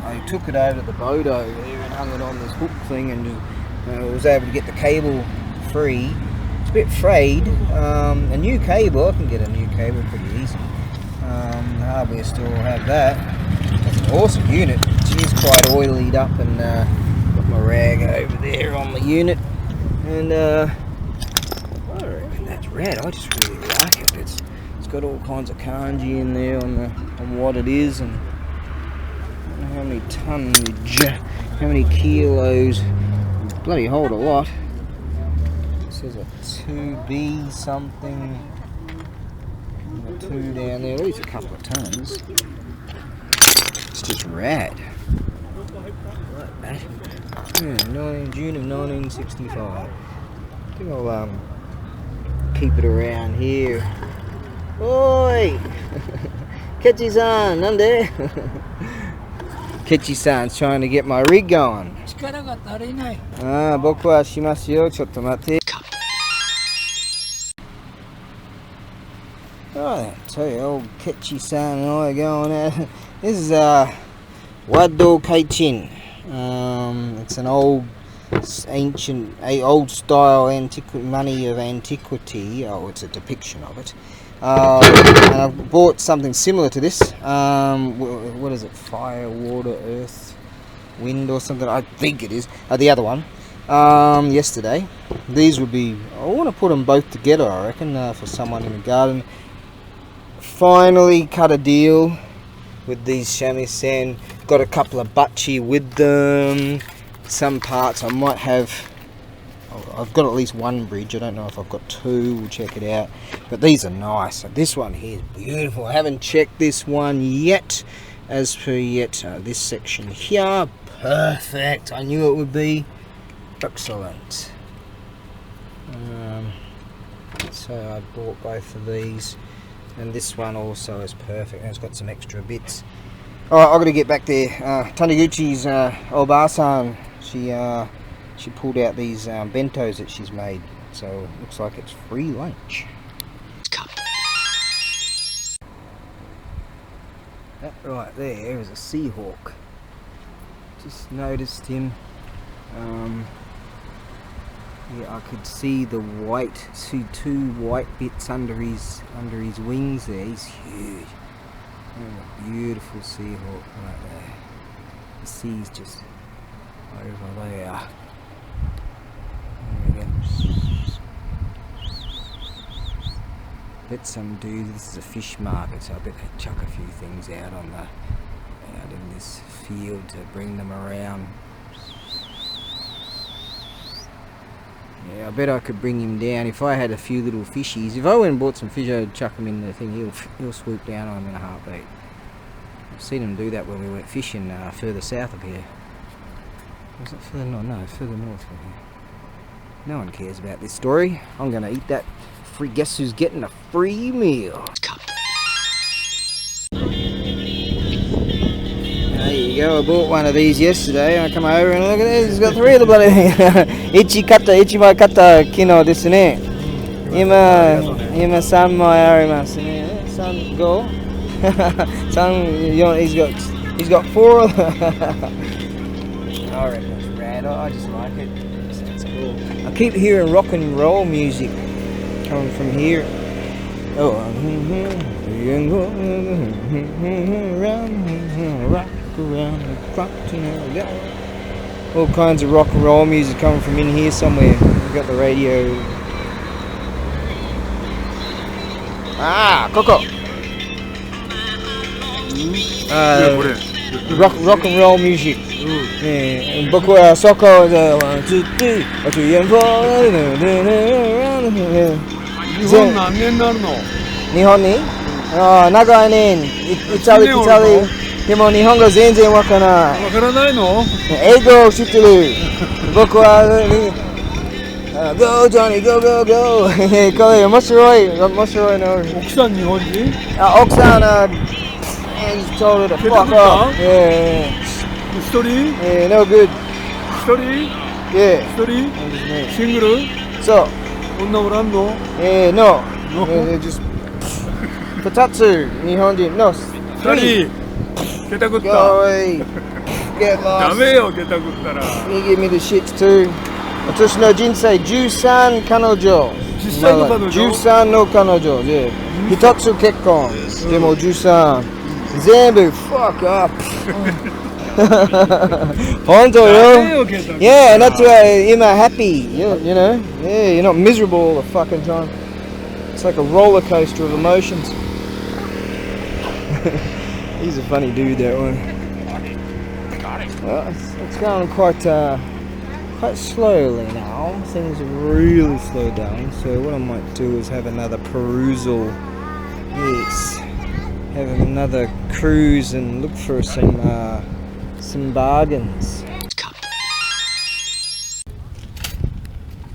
Speaker 1: I took it over to the boat over there and hung it on this hook thing, and was able to get the cable free. It's a bit frayed. A new cable, I can get a new cable pretty easy. The hardware store will have that. It's an awesome unit. It is quite oilied up, and got my rag over there on the unit. And I reckon that's rad. I just really like it. It's got all kinds of kanji in there on what it is, and I don't know how many tonnage, how many kilos. Bloody hold a lot. It says a 2B something. A 2 down there, at least a couple of tons. It's just rad. Like that. Yeah, June of 1965. I think I'll keep it around here. Oi! Kechi-san, nande? Kechi-san's trying to get my rig going. Boku wa shimasu yo. Chotto matte. Oh, I tell you, old Kechi-san and I are going out. This is Wado Kaichin. It's an old, ancient, old style money of antiquity. Oh, it's a depiction of it. And I've bought something similar to this. What is it? Fire, water, earth, wind, or something. I think it is. The other one. Yesterday. These would be. I want to put them both together. I reckon for someone in the garden. Finally cut a deal with these shamisen. Got a couple of bachi with them. Some parts I might have. I've got at least one bridge. I don't know if I've got two. We'll check it out. But these are nice. So this one here is beautiful. I haven't checked this one yet. As per yet, this section here, perfect. I knew it would be excellent. So I bought both of these. And this one also is perfect, and it's got some extra bits. Alright, I've got to get back there. Taniguchi's Oba-san, she pulled out these bentos that she's made. So it looks like it's free lunch. That right there is a Seahawk. Just noticed him. Yeah, I could see the two white bits under his wings there. He's huge. Oh, beautiful Seahawk right there. The sea's just over there. There we go. Bet some dude. This is a fish market, so I bet they chuck a few things out in this field to bring them around. Yeah, I bet I could bring him down if I had a few little fishies. If I went and bought some fish, I'd chuck them in the thing. He'll swoop down on them in a heartbeat. I've seen him do that when we went fishing further south of here. Was it further north? No, further north from here. No one cares about this story. I'm going to eat that. Free. Guess who's getting a free meal? There you go, I bought one of these yesterday. I come over and look at this, it's got 3 of the bloody ichimai kata kino desu ne. Ima 3 mai arimasu ne. 3 go. 3 he's got 4 of them. I reckon it's rad. I just like it. It sounds cool. I keep hearing rock and roll music coming from here. Oh, rock around the clock tonight. All kinds of rock and roll music coming from in here somewhere. We've got the radio. Coco. Rock and roll music. Yeah. 僕はそこで1、2、3、日本何年になるの？日本に？長い年。イタリでも日本語全然わからない。わからないの？英語知ってる。僕はGo Johnny Go Go Go これ面白いの。奥さん日本人？奥さんhe's told her to fuck off. Yeah.
Speaker 2: Story?
Speaker 1: No good.
Speaker 2: Story?
Speaker 1: Yeah.
Speaker 2: Story?
Speaker 1: Yeah.
Speaker 2: Single?
Speaker 1: So,
Speaker 2: 女おらんの?
Speaker 1: no.
Speaker 2: No?
Speaker 1: Just. Futatsu, Nihonjin. No.
Speaker 2: 二人下駄食っ
Speaker 1: Go
Speaker 2: た
Speaker 1: away. Get
Speaker 2: ダ
Speaker 1: lost.
Speaker 2: メよ下駄食ったら
Speaker 1: You give me the shits too. 私の人生13彼女。
Speaker 2: 実際の彼女?
Speaker 1: 13の彼女。で、一つ結婚。でも13。全部 fuck up. 本当よ。Yeah, and that's why you're not happy. You know? Yeah, you're not miserable all the fucking time. It's like a roller coaster of emotions. He's a funny dude, that one. Well, it's going quite slowly now. Things have really slowed down. So what I might do is have another perusal. Yes, have another cruise and look for some bargains.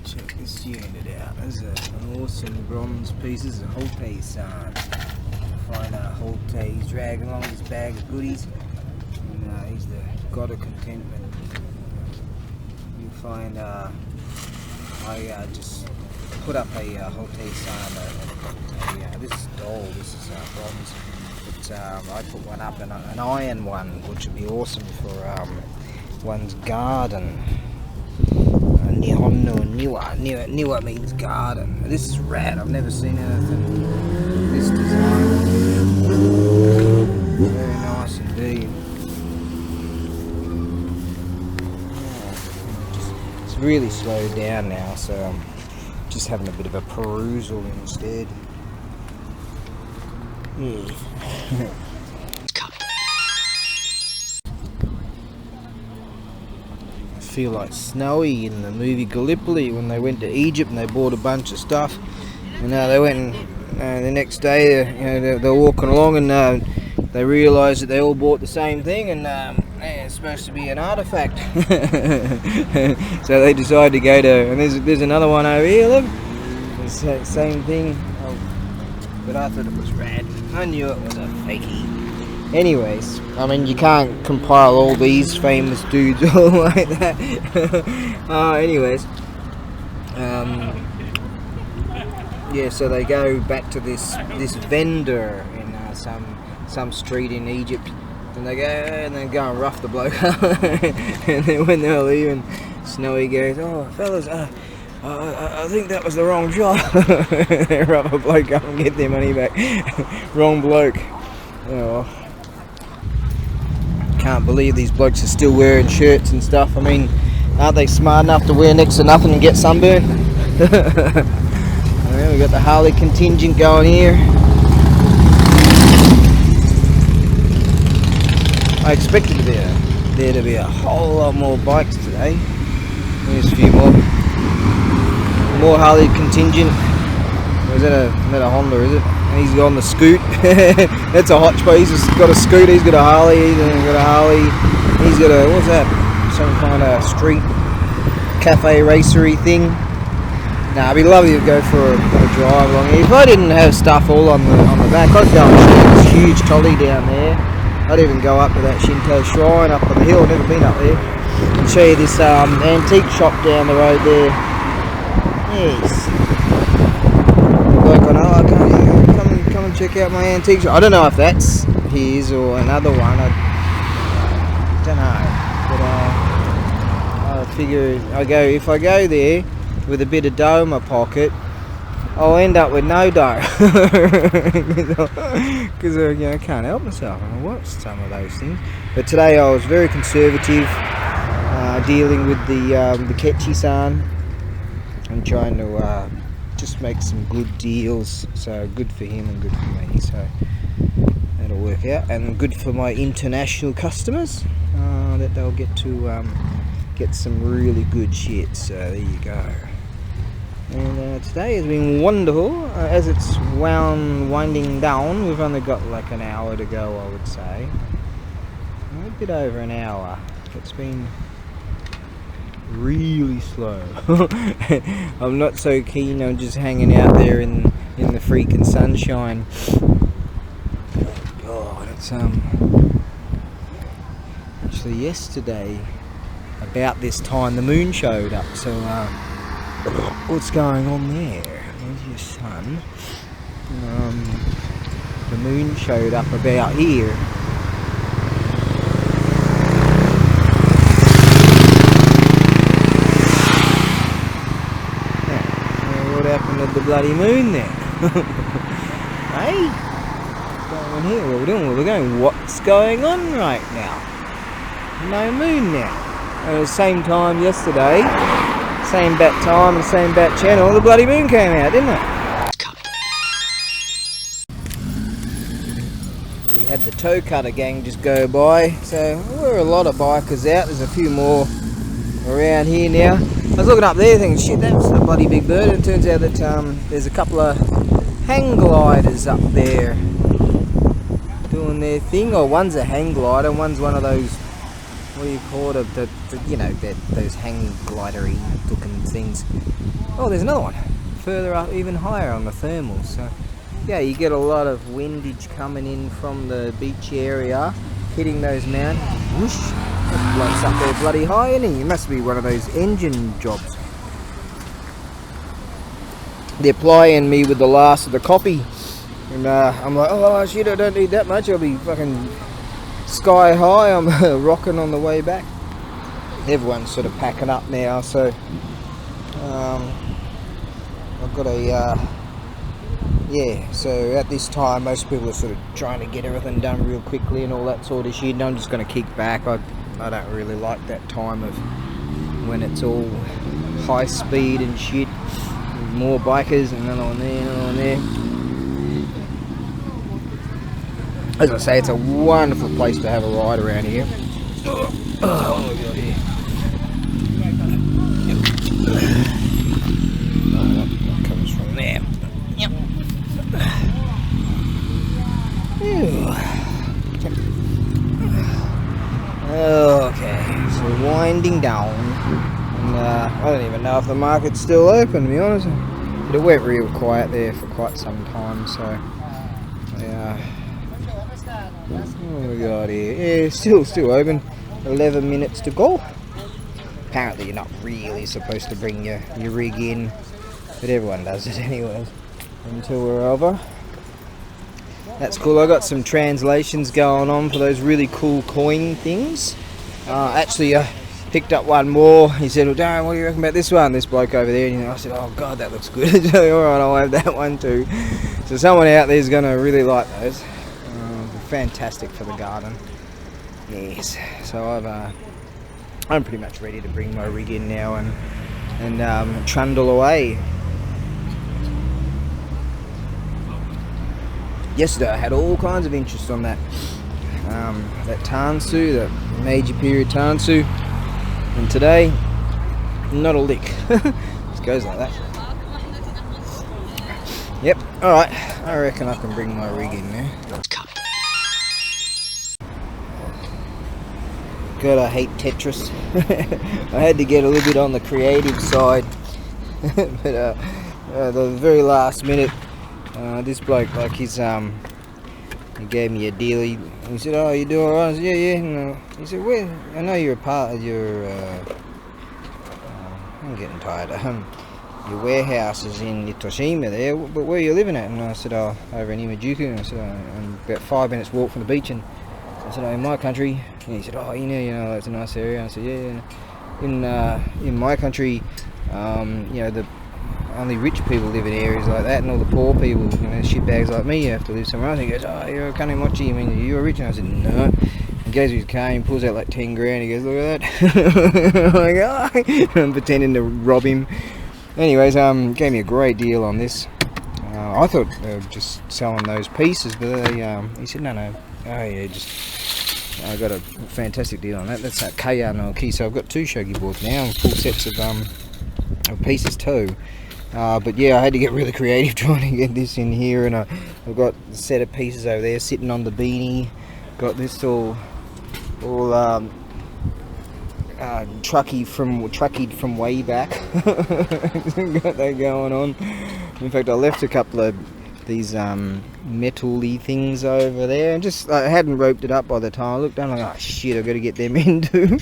Speaker 1: Check this unit out. There's an awesome bronze piece. This is a Holte-san. Find Holte. He's dragging along his bag of goodies. And he's the god of contentment. You find I just put up a Holte-san. This is gold. This is bronze. But I put one up, an iron one, which would be awesome for one's garden. Nihon no Niwa. Niwa means garden. This is rad. I've never seen anything this design. Very nice indeed. It's really slowed down now, so I'm just having a bit of a perusal instead. Yeah. I feel like Snowy in the movie Gallipoli when they went to Egypt and they bought a bunch of stuff, and they went and the next day they're walking along and they realised that they all bought the same thing, and it's supposed to be an artefact. So they decided to go to, and there's another one over here, look, it's the same thing. But I thought it was rad. I knew it was a fakie. Anyways, I mean, you can't compile all these famous dudes all like that. Anyways, yeah, so they go back to this vendor in some street in Egypt, and they go and rough the bloke up. And then when they're leaving, Snowy goes, "Oh, fellas, I think that was the wrong job." They rough a bloke up and get their money back. Wrong bloke. Oh, can't believe these blokes are still wearing shirts and stuff. I mean, aren't they smart enough to wear next to nothing and get sunburn? Yeah, we got the Harley contingent going here. I expected there to be a whole lot more bikes today. There's a few more Harley contingent. Or is that a Honda, is it? And he's on the scoot. That's a hot spot. He's got a scoot, he's got a Harley, he's got a Harley, he's got a, what's that? Some kind of street cafe racery thing. Nah, it'd be lovely to go for a drive along here. If I didn't have stuff all on the back, I'd go and show this huge trolley down there. I'd even go up to that Shinto shrine up on the hill. I've never been up there. And show you this antique shop down the road there. Yes. Like, come and check out my antique shop. I don't know if that's his or another one. I don't know. But I figure if I go there with a bit of dough in my pocket, I'll end up with no dough. Because I can't help myself. I watch some of those things. But today I was very conservative, dealing with the Ketchi-san and trying to just make some good deals. So good for him and good for me. So that'll work out, and good for my international customers, that they'll get to get some really good shit. So there you go. And today has been wonderful. As it's winding down, we've only got like an hour to go, I would say. A bit over an hour. It's been really slow. I'm not so keen on just hanging out there in the freaking sunshine. Oh God, it's actually yesterday, about this time, the moon showed up. So what's going on there? There's your sun. The moon showed up about here. What happened to the bloody moon then? Hey? What's going on here? What are we doing? We're going, what's going on right now? No moon now. At the same time yesterday, same bat time and same bat channel, the bloody moon came out, didn't it? We had the toe cutter gang just go by, so we're a lot of bikers out. There's a few more around here now. I was looking up there thinking, shit, that's a bloody big bird. And it turns out that there's a couple of hang gliders up there doing their thing. Or one's a hang glider, one's one of those, what do you call it, you know, those hang glidery looking things. Oh, there's another one further up, even higher on the thermals. So yeah, you get a lot of windage coming in from the beach area, hitting those mountains. Whoosh! That bloke's up there bloody high, isn't he? It must be one of those engine jobs. They're plying me with the last of the coffee, and I'm like, oh shit, I don't need that much. I'll be fucking sky high. I'm rocking on the way back. Everyone's sort of packing up now, so I've got a yeah, so at this time most people are sort of trying to get everything done real quickly and all that sort of shit, and I'm just going to kick back. I don't really like that time of when it's all high speed and shit, with more bikers and another one there, another one there. As I say, it's a wonderful place to have a ride around here. Oh, look at here. That comes from there. Yep. Okay, so winding down, and I don't even know if the market's still open, to be honest. But it went real quiet there for quite some time, so yeah. What we got here? Yeah, still open. 11 minutes to go. Apparently you're not really supposed to bring your rig in, but everyone does it anyway until we're over. That's cool. I got some translations going on for those really cool coin things. Actually, I picked up one more. He said, well, Darren, what do you reckon about this one? This bloke over there. And I said, oh god, that looks good. So, alright, I'll have that one too. So someone out there is going to really like those. Fantastic for the garden. Yes. So I'm pretty much ready to bring my rig in now and trundle away. Yesterday I had all kinds of interest on that tansu, that major period tansu, and today not a lick. Just goes like that. Yep. All right. I reckon I can bring my rig in now. God, I hate Tetris. I had to get a little bit on the creative side, but the very last minute. This bloke, like he gave me a deal. He said, "Oh, you do all right?" I said, "Yeah." And, he said, "Where? I know you're a part of your. I'm getting tired. Your warehouse is in Itoshima there, but where are you living at?" And I said, "Oh, over in Imajuku." And I said, "I'm about 5 minutes walk from the beach." And I said, "Oh, in my country." And he said, "Oh, you know, that's a nice area." And I said, "Yeah." In my country, you know, the only rich people live in areas like that, and all the poor people, you know, shitbags like me, have to live somewhere else. He goes, "Oh, you're a kanimochi, I mean, you're rich." And I said, "No." He goes with his car and pulls out like 10 grand. He goes, "Look at that." I'm like, oh. I'm pretending to rob him. Anyways, gave me a great deal on this. I thought they were just selling those pieces, but he said, no. Oh yeah, I got a fantastic deal on that. That's that Kaya no Ki. So I've got 2 shogi boards now, and full sets of pieces too. But yeah, I had to get really creative trying to get this in here, and I've got a set of pieces over there sitting on the beanie. Got this all truckied from way back. Got that going on. In fact, I left a couple of these metal-y things over there, and just I hadn't roped it up by the time I looked down. Like, oh shit, I've got to get them in too.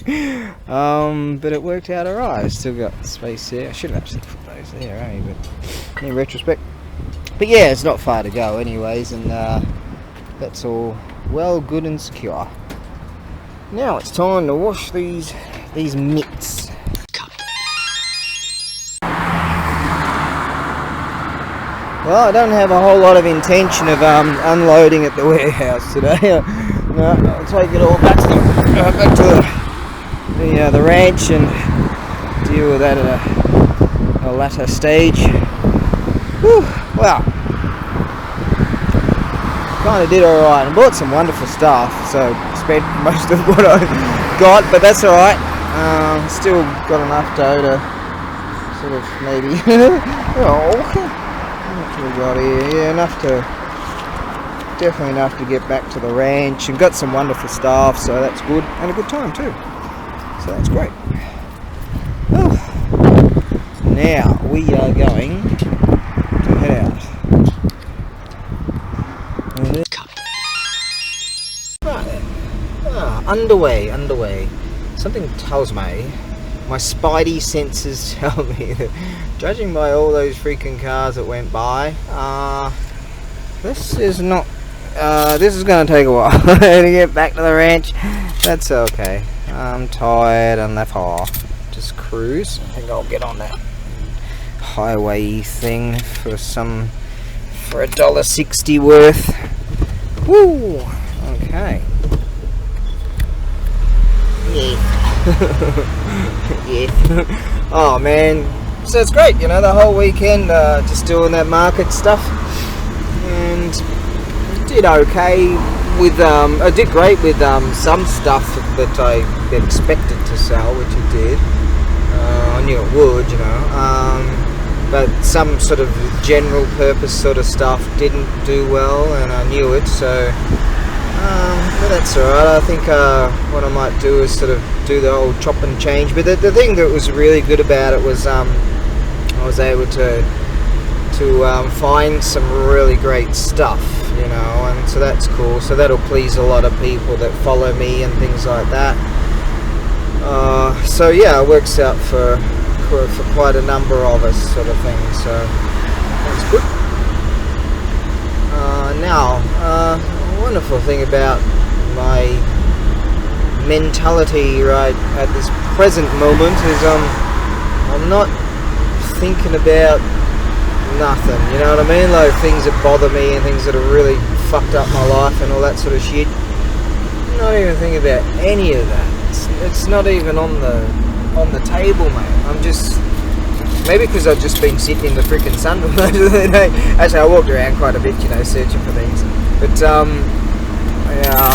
Speaker 1: But it worked out alright. I still got space there. I should have actually put those there, but in retrospect. But yeah, it's not far to go anyways, and that's all well, good and secure. Now it's time to wash these mitts. Well, I don't have a whole lot of intention of unloading at the warehouse today. No, I'll take it all back to the ranch and deal with that at a latter stage. Whew, wow. Kind of did alright. I bought some wonderful stuff, so spent most of what I got, but that's alright. Still got enough dough to sort of maybe... we got here, yeah, definitely enough to get back to the ranch, and got some wonderful stuff, so that's good, and a good time too, so that's great. Oh. Now we are going to head out. Right, underway. Something tells me, my spidey senses tell me that, judging by all those freaking cars that went by, this is not, this is going to take a while to get back to the ranch. That's okay. I'm tired and therefore just cruise. I think I'll get on that highway thing for $1.60 worth. Woo! Okay. Yeah. Yeah. Oh man, so it's great, you know, the whole weekend just doing that market stuff, and did okay with I did great with some stuff that I expected to sell, which it did. I knew it would, you know, but some sort of general purpose sort of stuff didn't do well, and I knew it, so but that's alright. I think what I might do is sort of do the whole chop and change. But the thing that was really good about it was I was able to find some really great stuff, you know, and so that's cool. So that'll please a lot of people that follow me and things like that. So yeah, it works out for quite a number of us, sort of thing. So that's good. Now. Wonderful thing about my mentality right at this present moment is I'm not thinking about nothing, you know what I mean, like things that bother me and things that have really fucked up my life and all that sort of shit. I'm not even thinking about any of that. It's not even on the table, mate. I'm just, maybe because I've just been sitting in the freaking sun most of the day. Actually, I walked around quite a bit, you know, searching for things. But, yeah,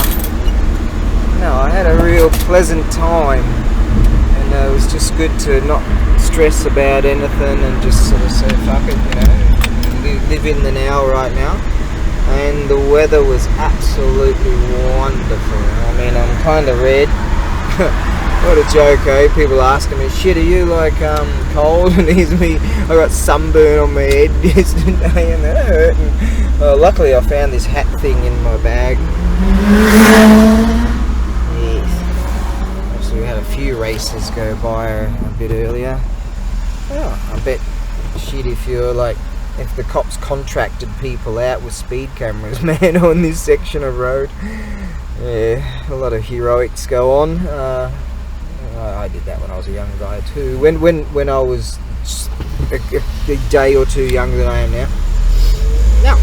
Speaker 1: no, I had a real pleasant time, and it was just good to not stress about anything and just sort of say, fuck it, you know, live in the now right now. And the weather was absolutely wonderful. I mean, I'm kind of red. What a joke, eh? People asking me, shit, are you like cold? And here's me, I got sunburn on my head yesterday and that hurt. And, luckily I found this hat thing in my bag. Yes. Actually we had a few races go by a bit earlier. Oh, I bet shit if you're like, if the cops contracted people out with speed cameras, man, on this section of road. Yeah, a lot of heroics go on. I did that when I was a young guy too. When I was a day or two younger than I am now. Now,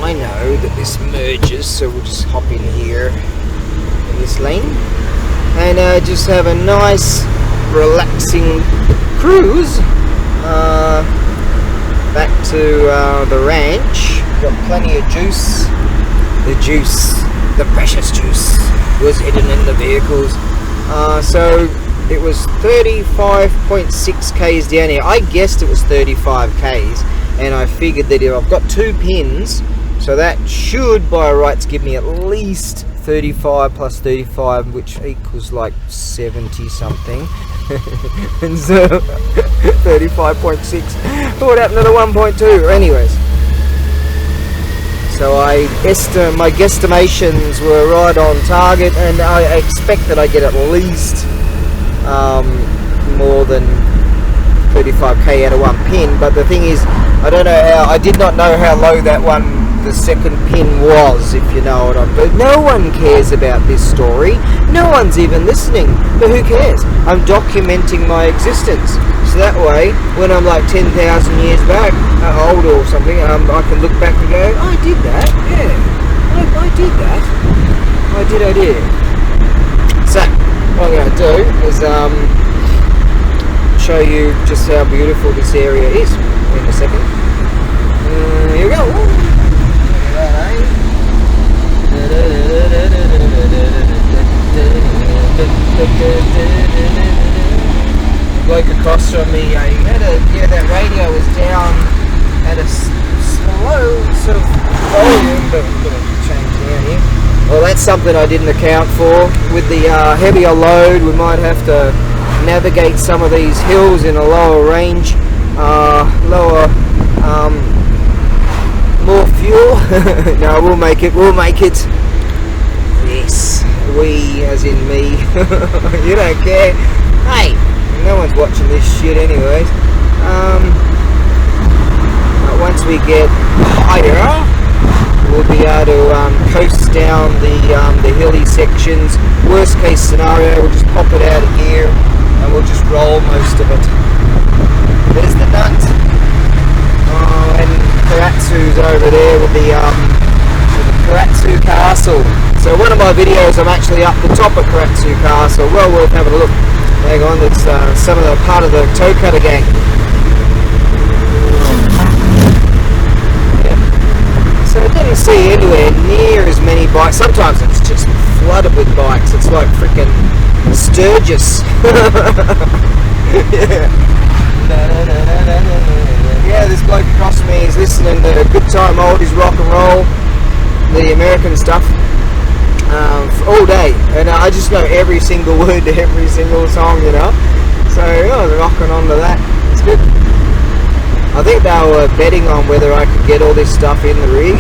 Speaker 1: I know that this merges, so we'll just hop in here in this lane and just have a nice, relaxing cruise back to the ranch. Got plenty of juice. The precious juice was hidden in the vehicles. So it was 35.6 k's down here. I guessed it was 35 k's, and I figured that if I've got 2 pins, so that should by rights give me at least 35 plus 35, which equals like 70 something. And so 35.6. What happened to the 1.2? Anyways, So my guesstimations were right on target, and I expect that I get at least more than 35k out of one pin. But the thing is, I did not know how low the second pin was, if you know what I mean. But no one cares about this story. No one's even listening. But who cares? I'm documenting my existence. So that way, when I'm like 10,000 years back, old or something, I can look back and go, I did that. Yeah, I did that. I did. So, what I'm going to do is show you just how beautiful this area is in a second. Here we go. Bloke across from me, that radio was down at a slow sort of volume, but I'm going to change down here. Well, that's something I didn't account for. With the heavier load, we might have to navigate some of these hills in a lower range, more fuel. No, we'll make it. Yes, we as in me. You don't care. Hey, no one's watching this shit anyways. But once we get higher, we'll be able to coast down the hilly sections. Worst case scenario, we'll just pop it out of gear and we'll just roll most of it. There's the nut. And Karatsu's over there with the Karatsu Castle. So one of my videos, I'm actually up the top of Karatsu Castle. Well worth having a look. Hang on, it's some of the part of the toe cutter gang. Yeah. So I didn't see anywhere near as many bikes. Sometimes it's just flooded with bikes. It's like freaking Sturgis. Yeah, this bloke across me is listening to Good Time Oldies rock and roll, the American stuff, all day, and I just know every single word to every single song, you know. So I was rocking on to that. It's good. I think they were betting on whether I could get all this stuff in the rig,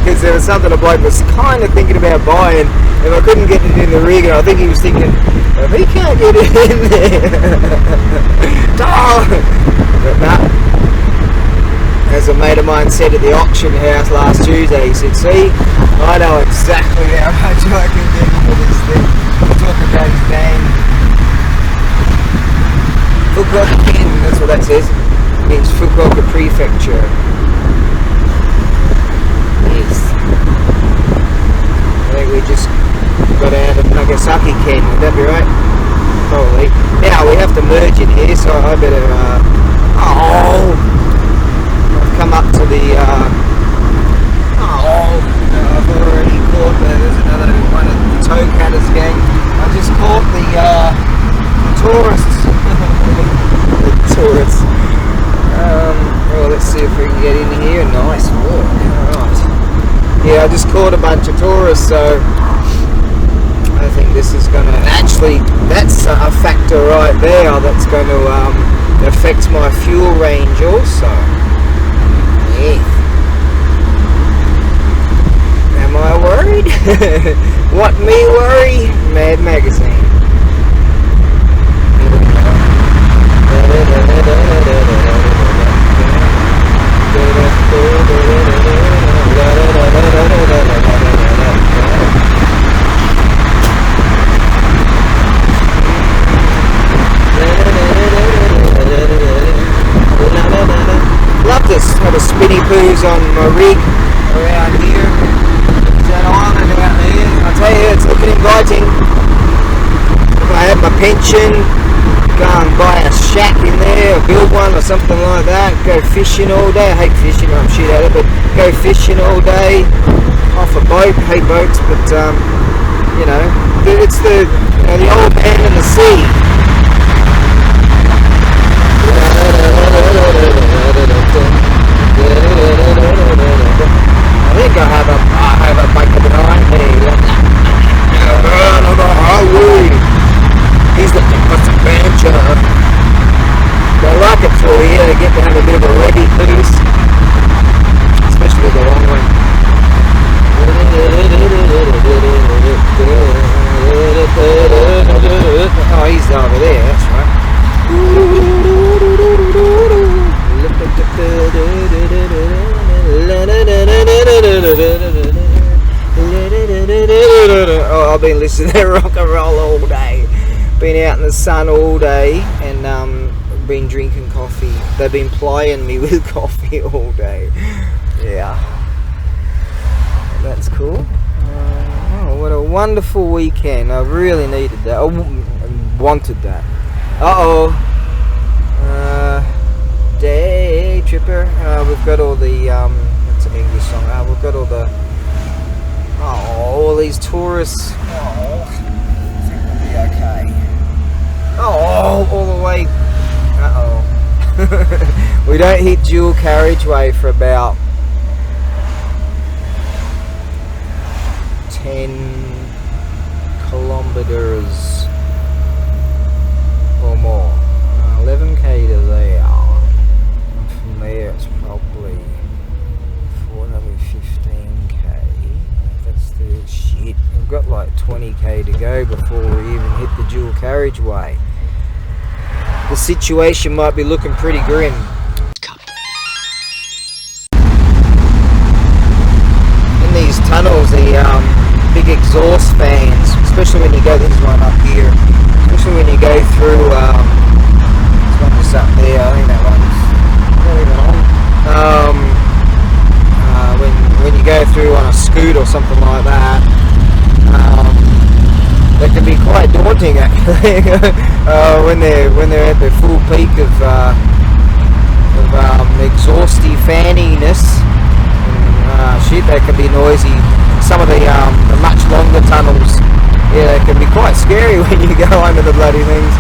Speaker 1: because there was something a bloke was kind of thinking about buying. If I couldn't get it in the rig, and I think he was thinking, if he can't get it in there, but nah. As a mate of mine said at the auction house last Tuesday, he said, see, I know exactly how much I can get for this thing. Talk about his band. Fukuoka Ken, that's what that says. It means Fukuoka Prefecture. Yes. I think we just got out of Nagasaki Ken, would that be right? Probably. Now we have to merge in here, so I better, come up to the I've already caught there's another one of the toe cutters gang. I just caught the tourists. The tourists. Well, let's see if we can get in here. Nice work. Alright. Yeah, I just caught a bunch of tourists, so I think this is gonna that's a factor right there that's going to affect my fuel range also. Am I worried? What me worry? Mad Magazine. Love to have a spinny poos on my rig around here. That island out there. I tell you, it's looking inviting. If I had my pension, go and buy a shack in there, or build one or something like that. Go fishing all day. I hate fishing, I'm shit at it, but go fishing all day. Off a boat. I hate boats, but you know, it's the old man and the sea. I think I have a bike behind me. On the highway. He's looking for some adventure. I like it for you to get to have a bit of a ready piece, especially the long one. been listening to rock and roll all day. Been out in the sun all day and been drinking coffee. They've been plying me with coffee all day. Yeah, that's cool. Oh, what a wonderful weekend. I really needed that. I wanted that. Day tripper. We've got all the that's an English song. We've got all the all these tourists. I think we'll be okay. All the way. We don't hit dual carriageway for about 10 kilometers or more. 11k to there. From there it's probably another 15k. That's the shit. We've got like 20k to go before we even hit the dual carriageway. The situation might be looking pretty grim. In these tunnels, the big exhaust fans, especially when you go, this one up here, especially when you go through, this one just up there, I think that one's not even on. When you go through on a scoot or something like that, they can be quite daunting actually. when they're at their full peak of exhausty fanniness. Shit, they can be noisy. Some of the much longer tunnels, yeah, they can be quite scary when you go under the bloody things.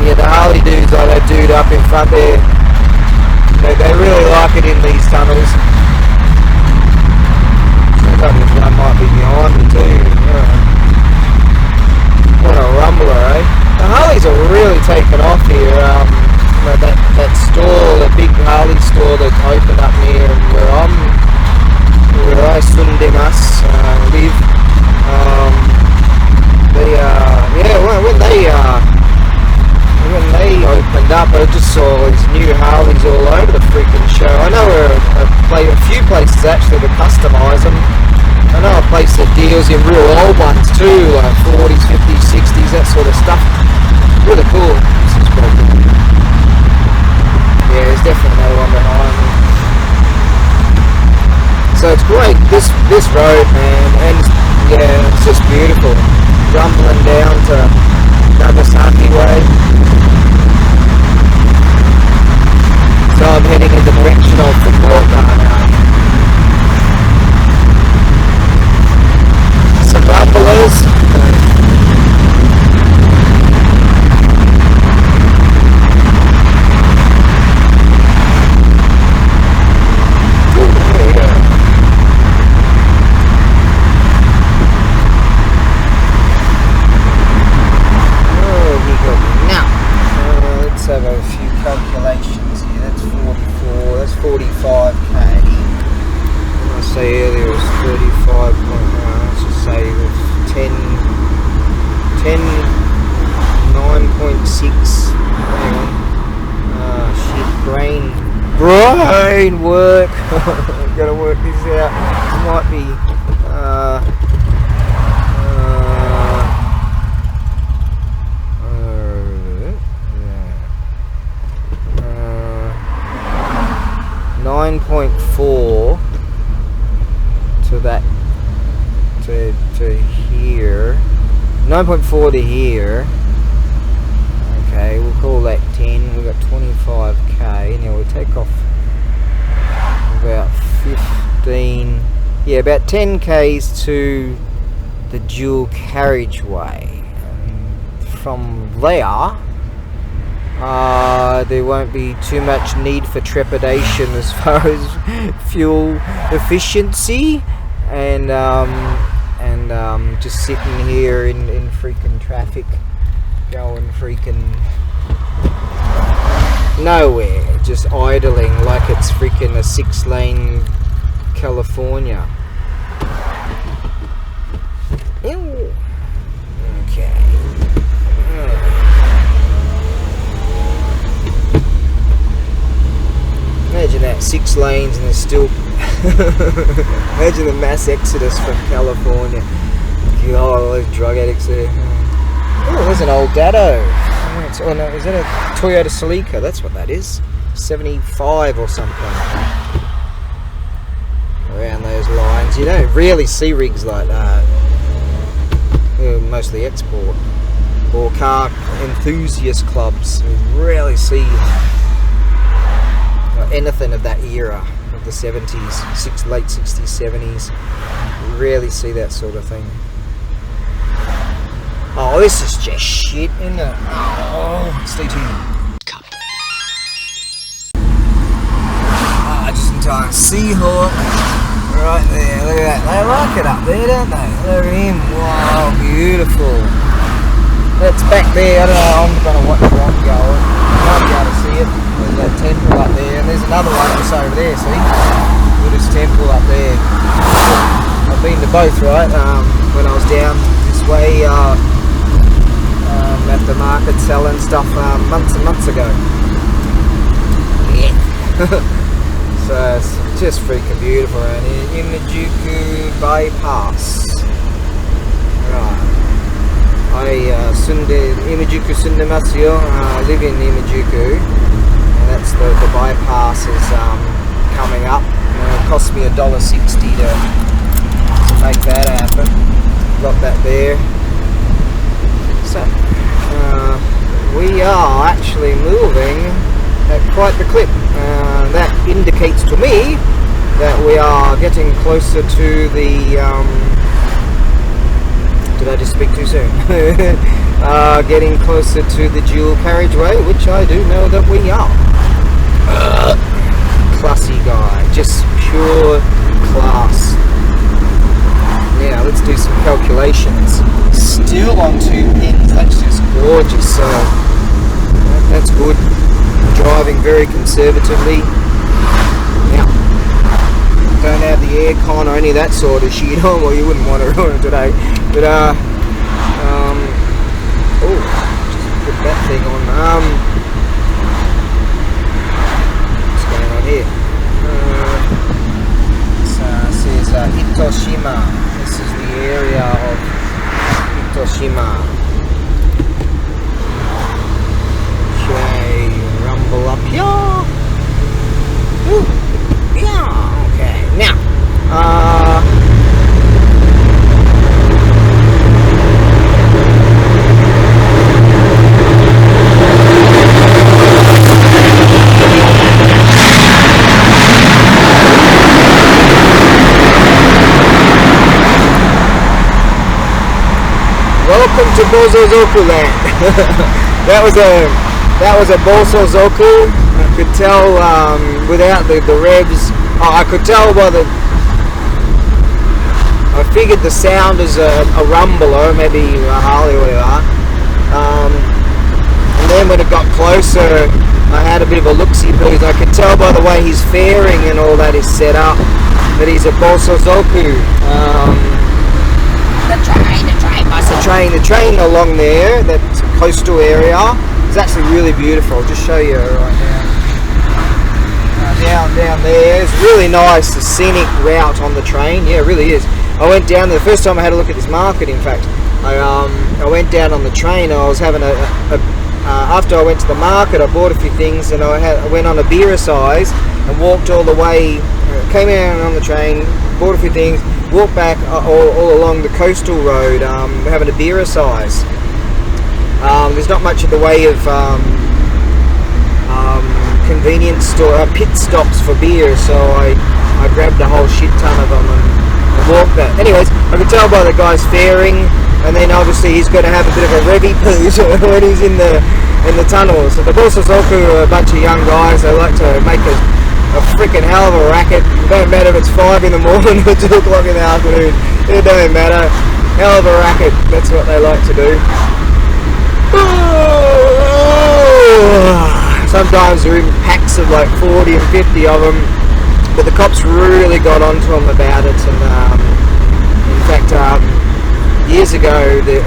Speaker 1: Yeah, the Harley dudes, like that dude up in front there, they really like it in these tunnels. One might be behind me too. What a rumbler, eh? The Harleys are really taking off here. That store, the big Harley store that opened up near where I Sundimas live. When they opened up, I just saw these new Harleys all over the freaking show. I know a few places actually to customise them. I know a place that deals in real old ones too, like 40s, 50s, 60s, that sort of stuff. Really cool. This is pretty cool. Yeah, there's definitely no one behind me. So it's great, this road, man, and yeah, it's just beautiful. Rumbling down to Nagasaki way. So I'm heading in the direction of the Fukuoka now. Some buffaloes. Let's have a few calculations here. That's 44, that's 45k. I say earlier it was 35. Let's just say it was 9.6. Hang on. Shit, brain work. Gotta work this out. It might be 9.4 to that to here. 9.4 to here. Okay, we'll call that 10. We've got 25k. Now we'll take off about 15. Yeah, about 10k's to the dual carriageway. From there, there won't be too much need for trepidation as far as fuel efficiency, and just sitting here in freaking traffic, going freaking nowhere, just idling like it's freaking a 6-lane California. Ew. Okay. Imagine that, 6 lanes and there's still Imagine the mass exodus from California. God, all those drug addicts there. Oh, there's an old Dado. Oh no, is that a Toyota Celica? That's what that is. 75 or something. Around those lines. You don't really see rigs like that. They're mostly export. Or car enthusiast clubs. You rarely see anything of that era of the 70s, late 60s, 70s. You rarely see that sort of thing. Oh, this is just shit, isn't it? Oh, stay tuned. Ah, just in time. Seahawk. Right there, look at that. They like it up there, don't they? Look at him. Wow, beautiful. That's back there. I don't know, I'm going to watch one go. You might be able to see it. There's that temple up there, and there's another one just over there, see? Buddhist temple up there. I've been to both, right? When I was down this way, at the market selling stuff months and months ago. Yeah. So it's just freaking beautiful around here. Imajuku Bypass. Right. Imajuku Sundemasu. I live in Imajuku, and that's the bypass is coming up. It cost me $1.60 to make that happen. Got that there. So we are actually moving at quite the clip. That indicates to me that we are getting closer to the did I just speak too soon? Getting closer to the dual carriageway, which I do know that we are. Classy guy, just pure class. Now let's do some calculations. Still on 2 pins, that's just gorgeous. So that's good. Driving very conservatively. Now, don't have the aircon or any of that sort of shit on, well, you wouldn't want to run it today. But oh, just put that thing on. What's going on here? It says Itoshima. This is the area of Itoshima. Okay, rumble up here. Ooh, yeah, okay. Now, welcome to Bosozoku land. that was a Bosozoku. I could tell without the revs. Oh, I could tell by the. I figured the sound is a rumble or maybe a Harley or whatever. And then when it got closer, I had a bit of a look-see because I could tell by the way his fairing and all that is set up that he's a Bosozoku. The train along there, that coastal area, is actually really beautiful. I'll just show you right now. Down there, it's really nice, the scenic route on the train. Yeah, it really is. I went down there, the first time I had a look at this market, in fact. I went down on the train. I was having after I went to the market, I bought a few things, and I went on a beer size and walked all the way, came in on the train, bought a few things, walked back all along the coastal road, having a beer size. There's not much of the way of convenience store pit stops for beer, so I grabbed a whole shit ton of them and walked that. Anyways, I could tell by the guy's fairing, and then obviously he's going to have a bit of a revy poo when he's in the tunnels. So the Bosozoku are a bunch of young guys. They like to make a freaking hell of a racket. It don't matter if it's 5 in the morning or 2 o'clock in the afternoon. It don't matter. Hell of a racket. That's what they like to do. Sometimes they're in packs of like 40 and 50 of them, but the cops really got onto them about it. And in fact, years ago,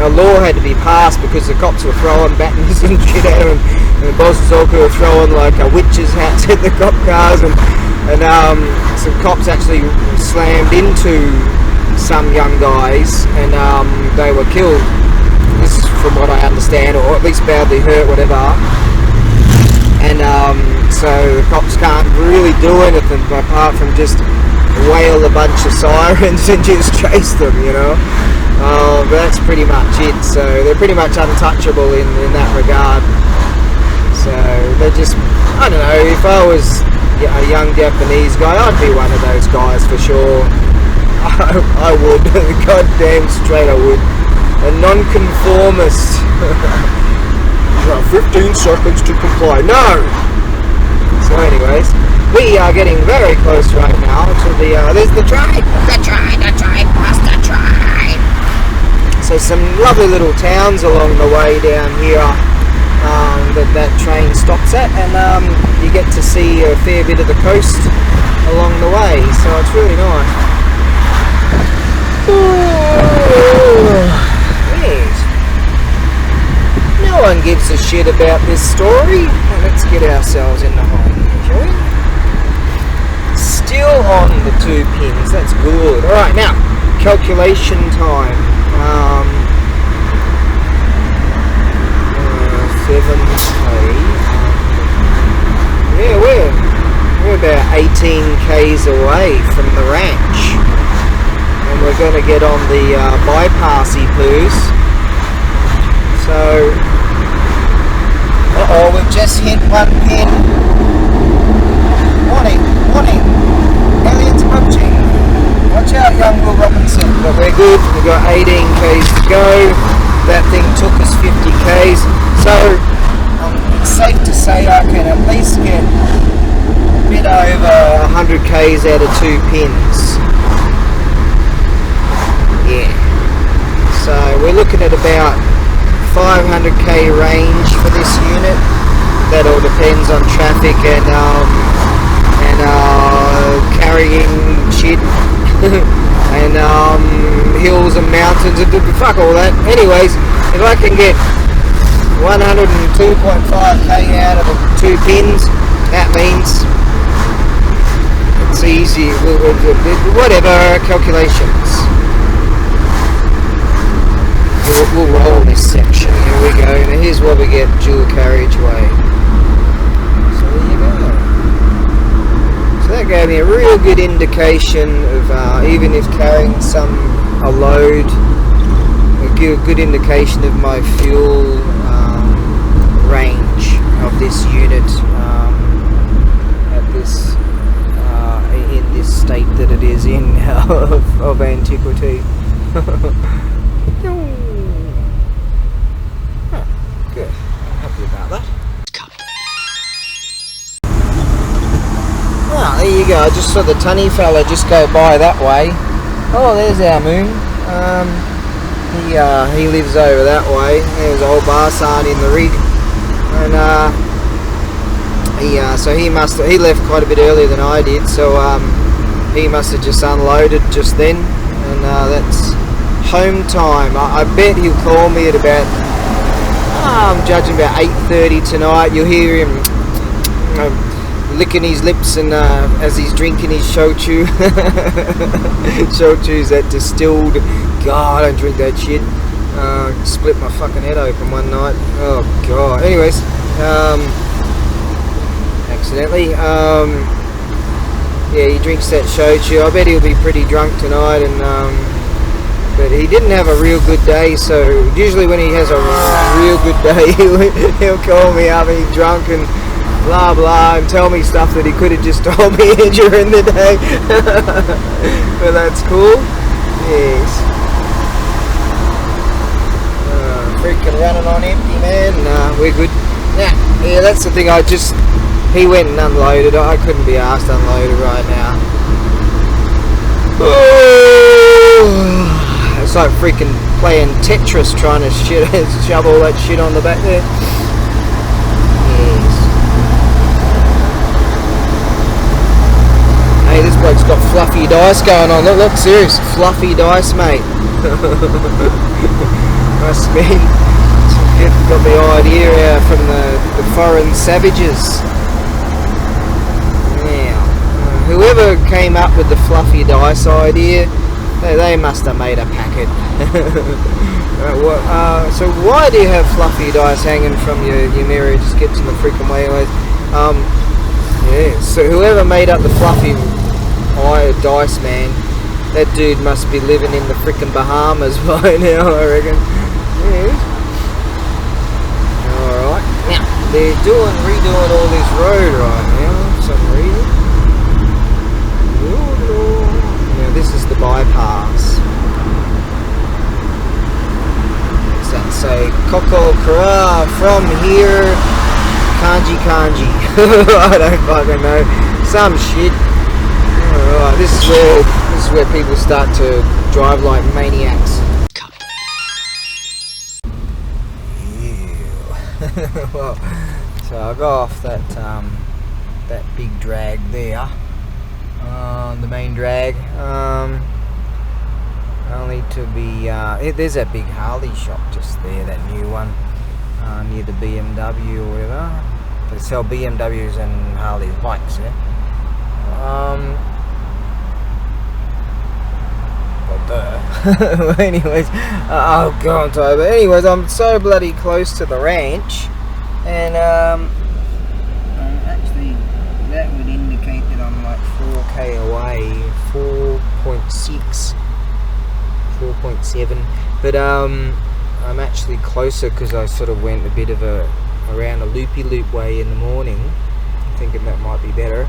Speaker 1: a law had to be passed because the cops were throwing batons and shit at them, and the Bosozoku were throwing like witches' hats at the cop cars, and and some cops actually slammed into some young guys, and they were killed. This is from what I understand, or at least badly hurt, whatever. And so the cops can't really do anything apart from just wail a bunch of sirens and just chase them, you know. But that's pretty much it. So they're pretty much untouchable in that regard. So they're just, I don't know, if I was a young Japanese guy, I'd be one of those guys for sure. I would. God damn straight I would. A non-conformist. You have 15 seconds to comply. No! So anyways, we are getting very close right now to the, there's the train! The train, past the train! So some lovely little towns along the way down here that train stops at, and you get to see a fair bit of the coast along the way, so it's really nice. Yes. No one gives a shit about this story. Now let's get ourselves in the home, shall we? Still on the 2 pins, that's good. Alright, now, calculation time. 7K. Yeah, we're about 18 Ks away from the ranch. And we're going to get on the bypassy poos. So, uh-oh, we've just hit 1 pin. Warning, aliens approaching. Watch out, young Will Robinson. But we're good, we've got 18 Ks to go. That thing took us 50 Ks. So, it's safe to say I can at least get a bit over 100 Ks out of 2 pins. Yeah. So, we're looking at about 500k range for this unit. That all depends on traffic and carrying shit and hills and mountains and fuck all that. Anyways, if I can get 102.5k out of the 2 pins, that means it's easy. Whatever calculations. We'll roll this section. Here we go. Now here's where we get dual carriageway. So there you go. So that gave me a real good indication of even if carrying a load, a good indication of my fuel range of this unit at this in this state that it is in of antiquity. Good. I'm happy about that. Ah, there you go. I just saw the tunny fella just go by that way. Oh, there's our moon. He lives over that way. There's old Barsan in the rig, and he left quite a bit earlier than I did. So he must have just unloaded just then, and that's home time. I bet he'll call me at about, I'm judging about 8:30 tonight. You'll hear him licking his lips and as he's drinking his shochu. Shochu's that distilled. God, I don't drink that shit. Split my fucking head open one night. Oh god. Anyways, accidentally. Yeah, he drinks that shochu. I bet he'll be pretty drunk tonight, and but he didn't have a real good day, so usually when he has a real good day, he'll call me up and he's drunk and blah blah and tell me stuff that he could have just told me during the day. But that's cool. Yes. Freaking running on empty, man. Nah, we're good. Nah, yeah, that's the thing. He went and unloaded. I couldn't be asked to unload it right now. Oh. It's like freaking playing Tetris trying to shove all that shit on the back there. Yes. Hey, this bloke's got fluffy dice going on. Look, serious. Fluffy dice, mate. Must be got the idea from the foreign savages. Now, whoever came up with the fluffy dice idea, they must have made a packet. So why do you have fluffy dice hanging from your mirror? It just gets in the freaking way anyways. Yeah, so whoever made up the fluffy dice, man, that dude must be living in the freaking Bahamas by now, I reckon. Yeah. Alright, now they're redoing all this road right now for some reason. Now this is the bypass. What's that say? Koko Kara from here, kanji. I don't fucking know. Some shit. Alright, this is where people start to drive like maniacs. Well, so I got off that big drag there, the main drag. Only to be there's that big Harley shop just there, that new one near the BMW or whatever. They sell BMWs and Harley bikes, yeah. Anyways, oh god, but anyways, I'm so bloody close to the ranch, and actually that would indicate that I'm like 4k away, 4.6, 4.7, but I'm actually closer because I sort of went a bit of around a loopy-loop way in the morning, thinking that might be better.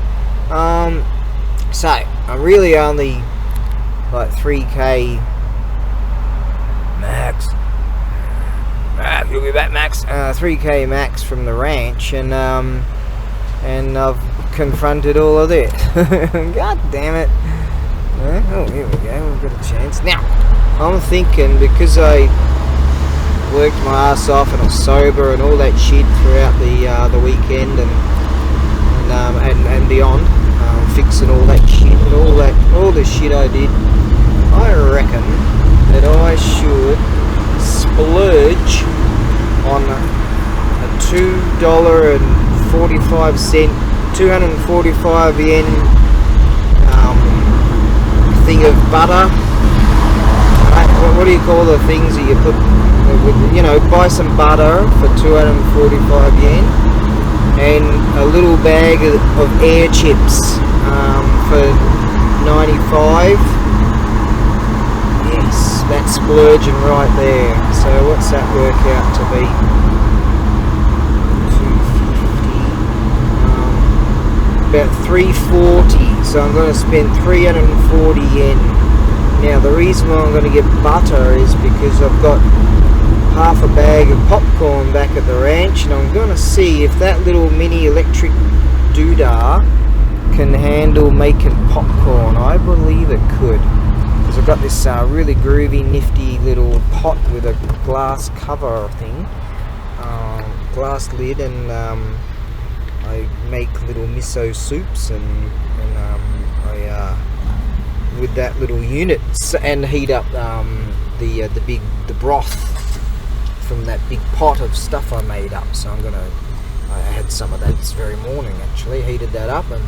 Speaker 1: So I'm really only like 3k max. You'll be back, Max. 3k max from the ranch, and I've confronted all of this. God damn it! Oh, here we go. We've got a chance now. I'm thinking, because I worked my ass off and I was sober and all that shit throughout the weekend and beyond, fixing all that shit and all the shit I did. I reckon that I should splurge on a $2.45, 245 yen thing of butter. What do you call the things that you put? You know, buy some butter for 245 yen, and a little bag of air chips for 95. Yes, that's splurging right there. So what's that work out to be? 250. About 340. So I'm going to spend 340 yen. Now the reason why I'm going to get butter is because I've got half a bag of popcorn back at the ranch, and I'm going to see if that little mini electric doodah can handle making popcorn. I believe it could, because I've got this really groovy, nifty little pot with a glass cover thing, glass lid, and I make little miso soups and I with that little unit, and heat up the broth from that big pot of stuff I made up. So I had some of that this very morning, actually heated that up, and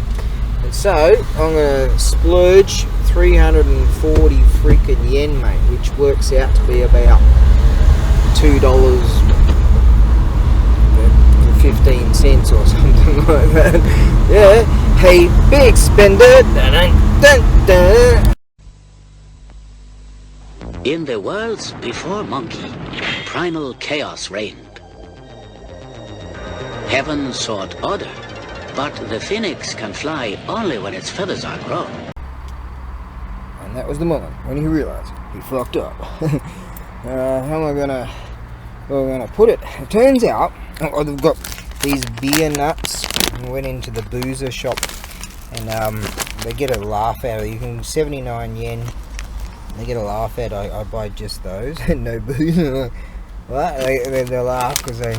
Speaker 1: so I'm gonna splurge 340 freaking yen, mate, which works out to be about $2.15 or something like that. Yeah, hey, big spender.
Speaker 3: In the worlds before Monkey, primal chaos reigned. Heaven sought order, but the phoenix can fly only when its feathers are grown.
Speaker 1: And that was the moment when he realized he fucked up. How am I gonna put it? It turns out they've got these beer nuts. I went into the boozer shop, and they get a laugh out of it. You can 79 yen. They get a laugh out. I buy just those and no booze. What? They laugh because they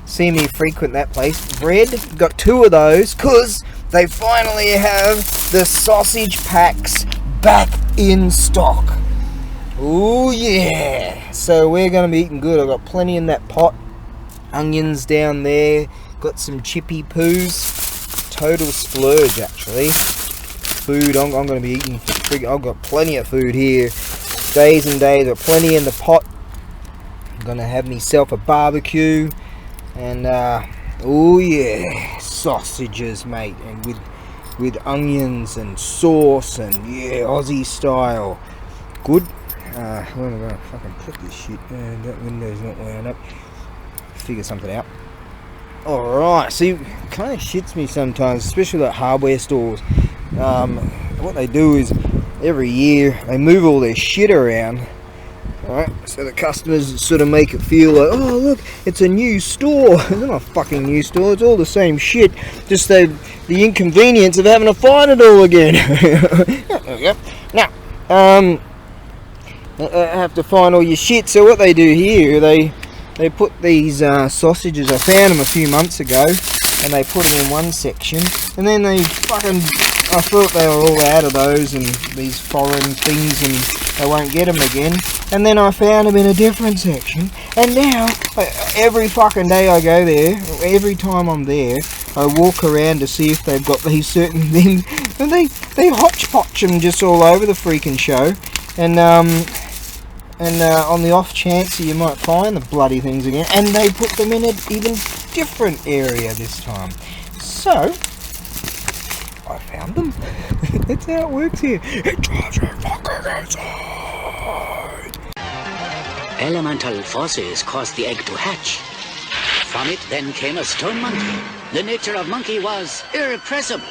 Speaker 1: see me frequent that place. Bread, got 2 of those because they finally have the sausage packs back in stock. Oh yeah! So we're gonna be eating good. I've got plenty in that pot. Onions down there. Got some chippy poos. Total splurge, actually. food. I'm going to be eating. I've got plenty of food here. Days and days. Got plenty in the pot. I'm going to have myself a barbecue. And, oh yeah, sausages, mate. And with onions and sauce and, yeah, Aussie style. Good. I'm going to fucking put this shit. That window's not wound up. Figure something out. Alright, see, it kind of shits me sometimes, especially at hardware stores. What they do is, every year, they move all their shit around. Alright, so the customers sort of make it feel like, oh look, it's a new store. It's not a fucking new store, it's all the same shit. Just the inconvenience of having to find it all again. Now, I have to find all your shit, so what they do here, they put these sausages, I found them a few months ago, and they put them in one section, and then they fucking, I thought they were all out of those and these foreign things and they won't get them again, and then I found them in a different section, and now, every fucking day I go there, every time I'm there, I walk around to see if they've got these certain things, and they hodgepodge them just all over the freaking show, and on the off chance that you might find the bloody things again, and they put them in an even different area this time. So, I found them. That's how it works here. It drives you fucking inside.
Speaker 3: Elemental forces caused the egg to hatch. From it then came a stone monkey. The nature of monkey was irrepressible.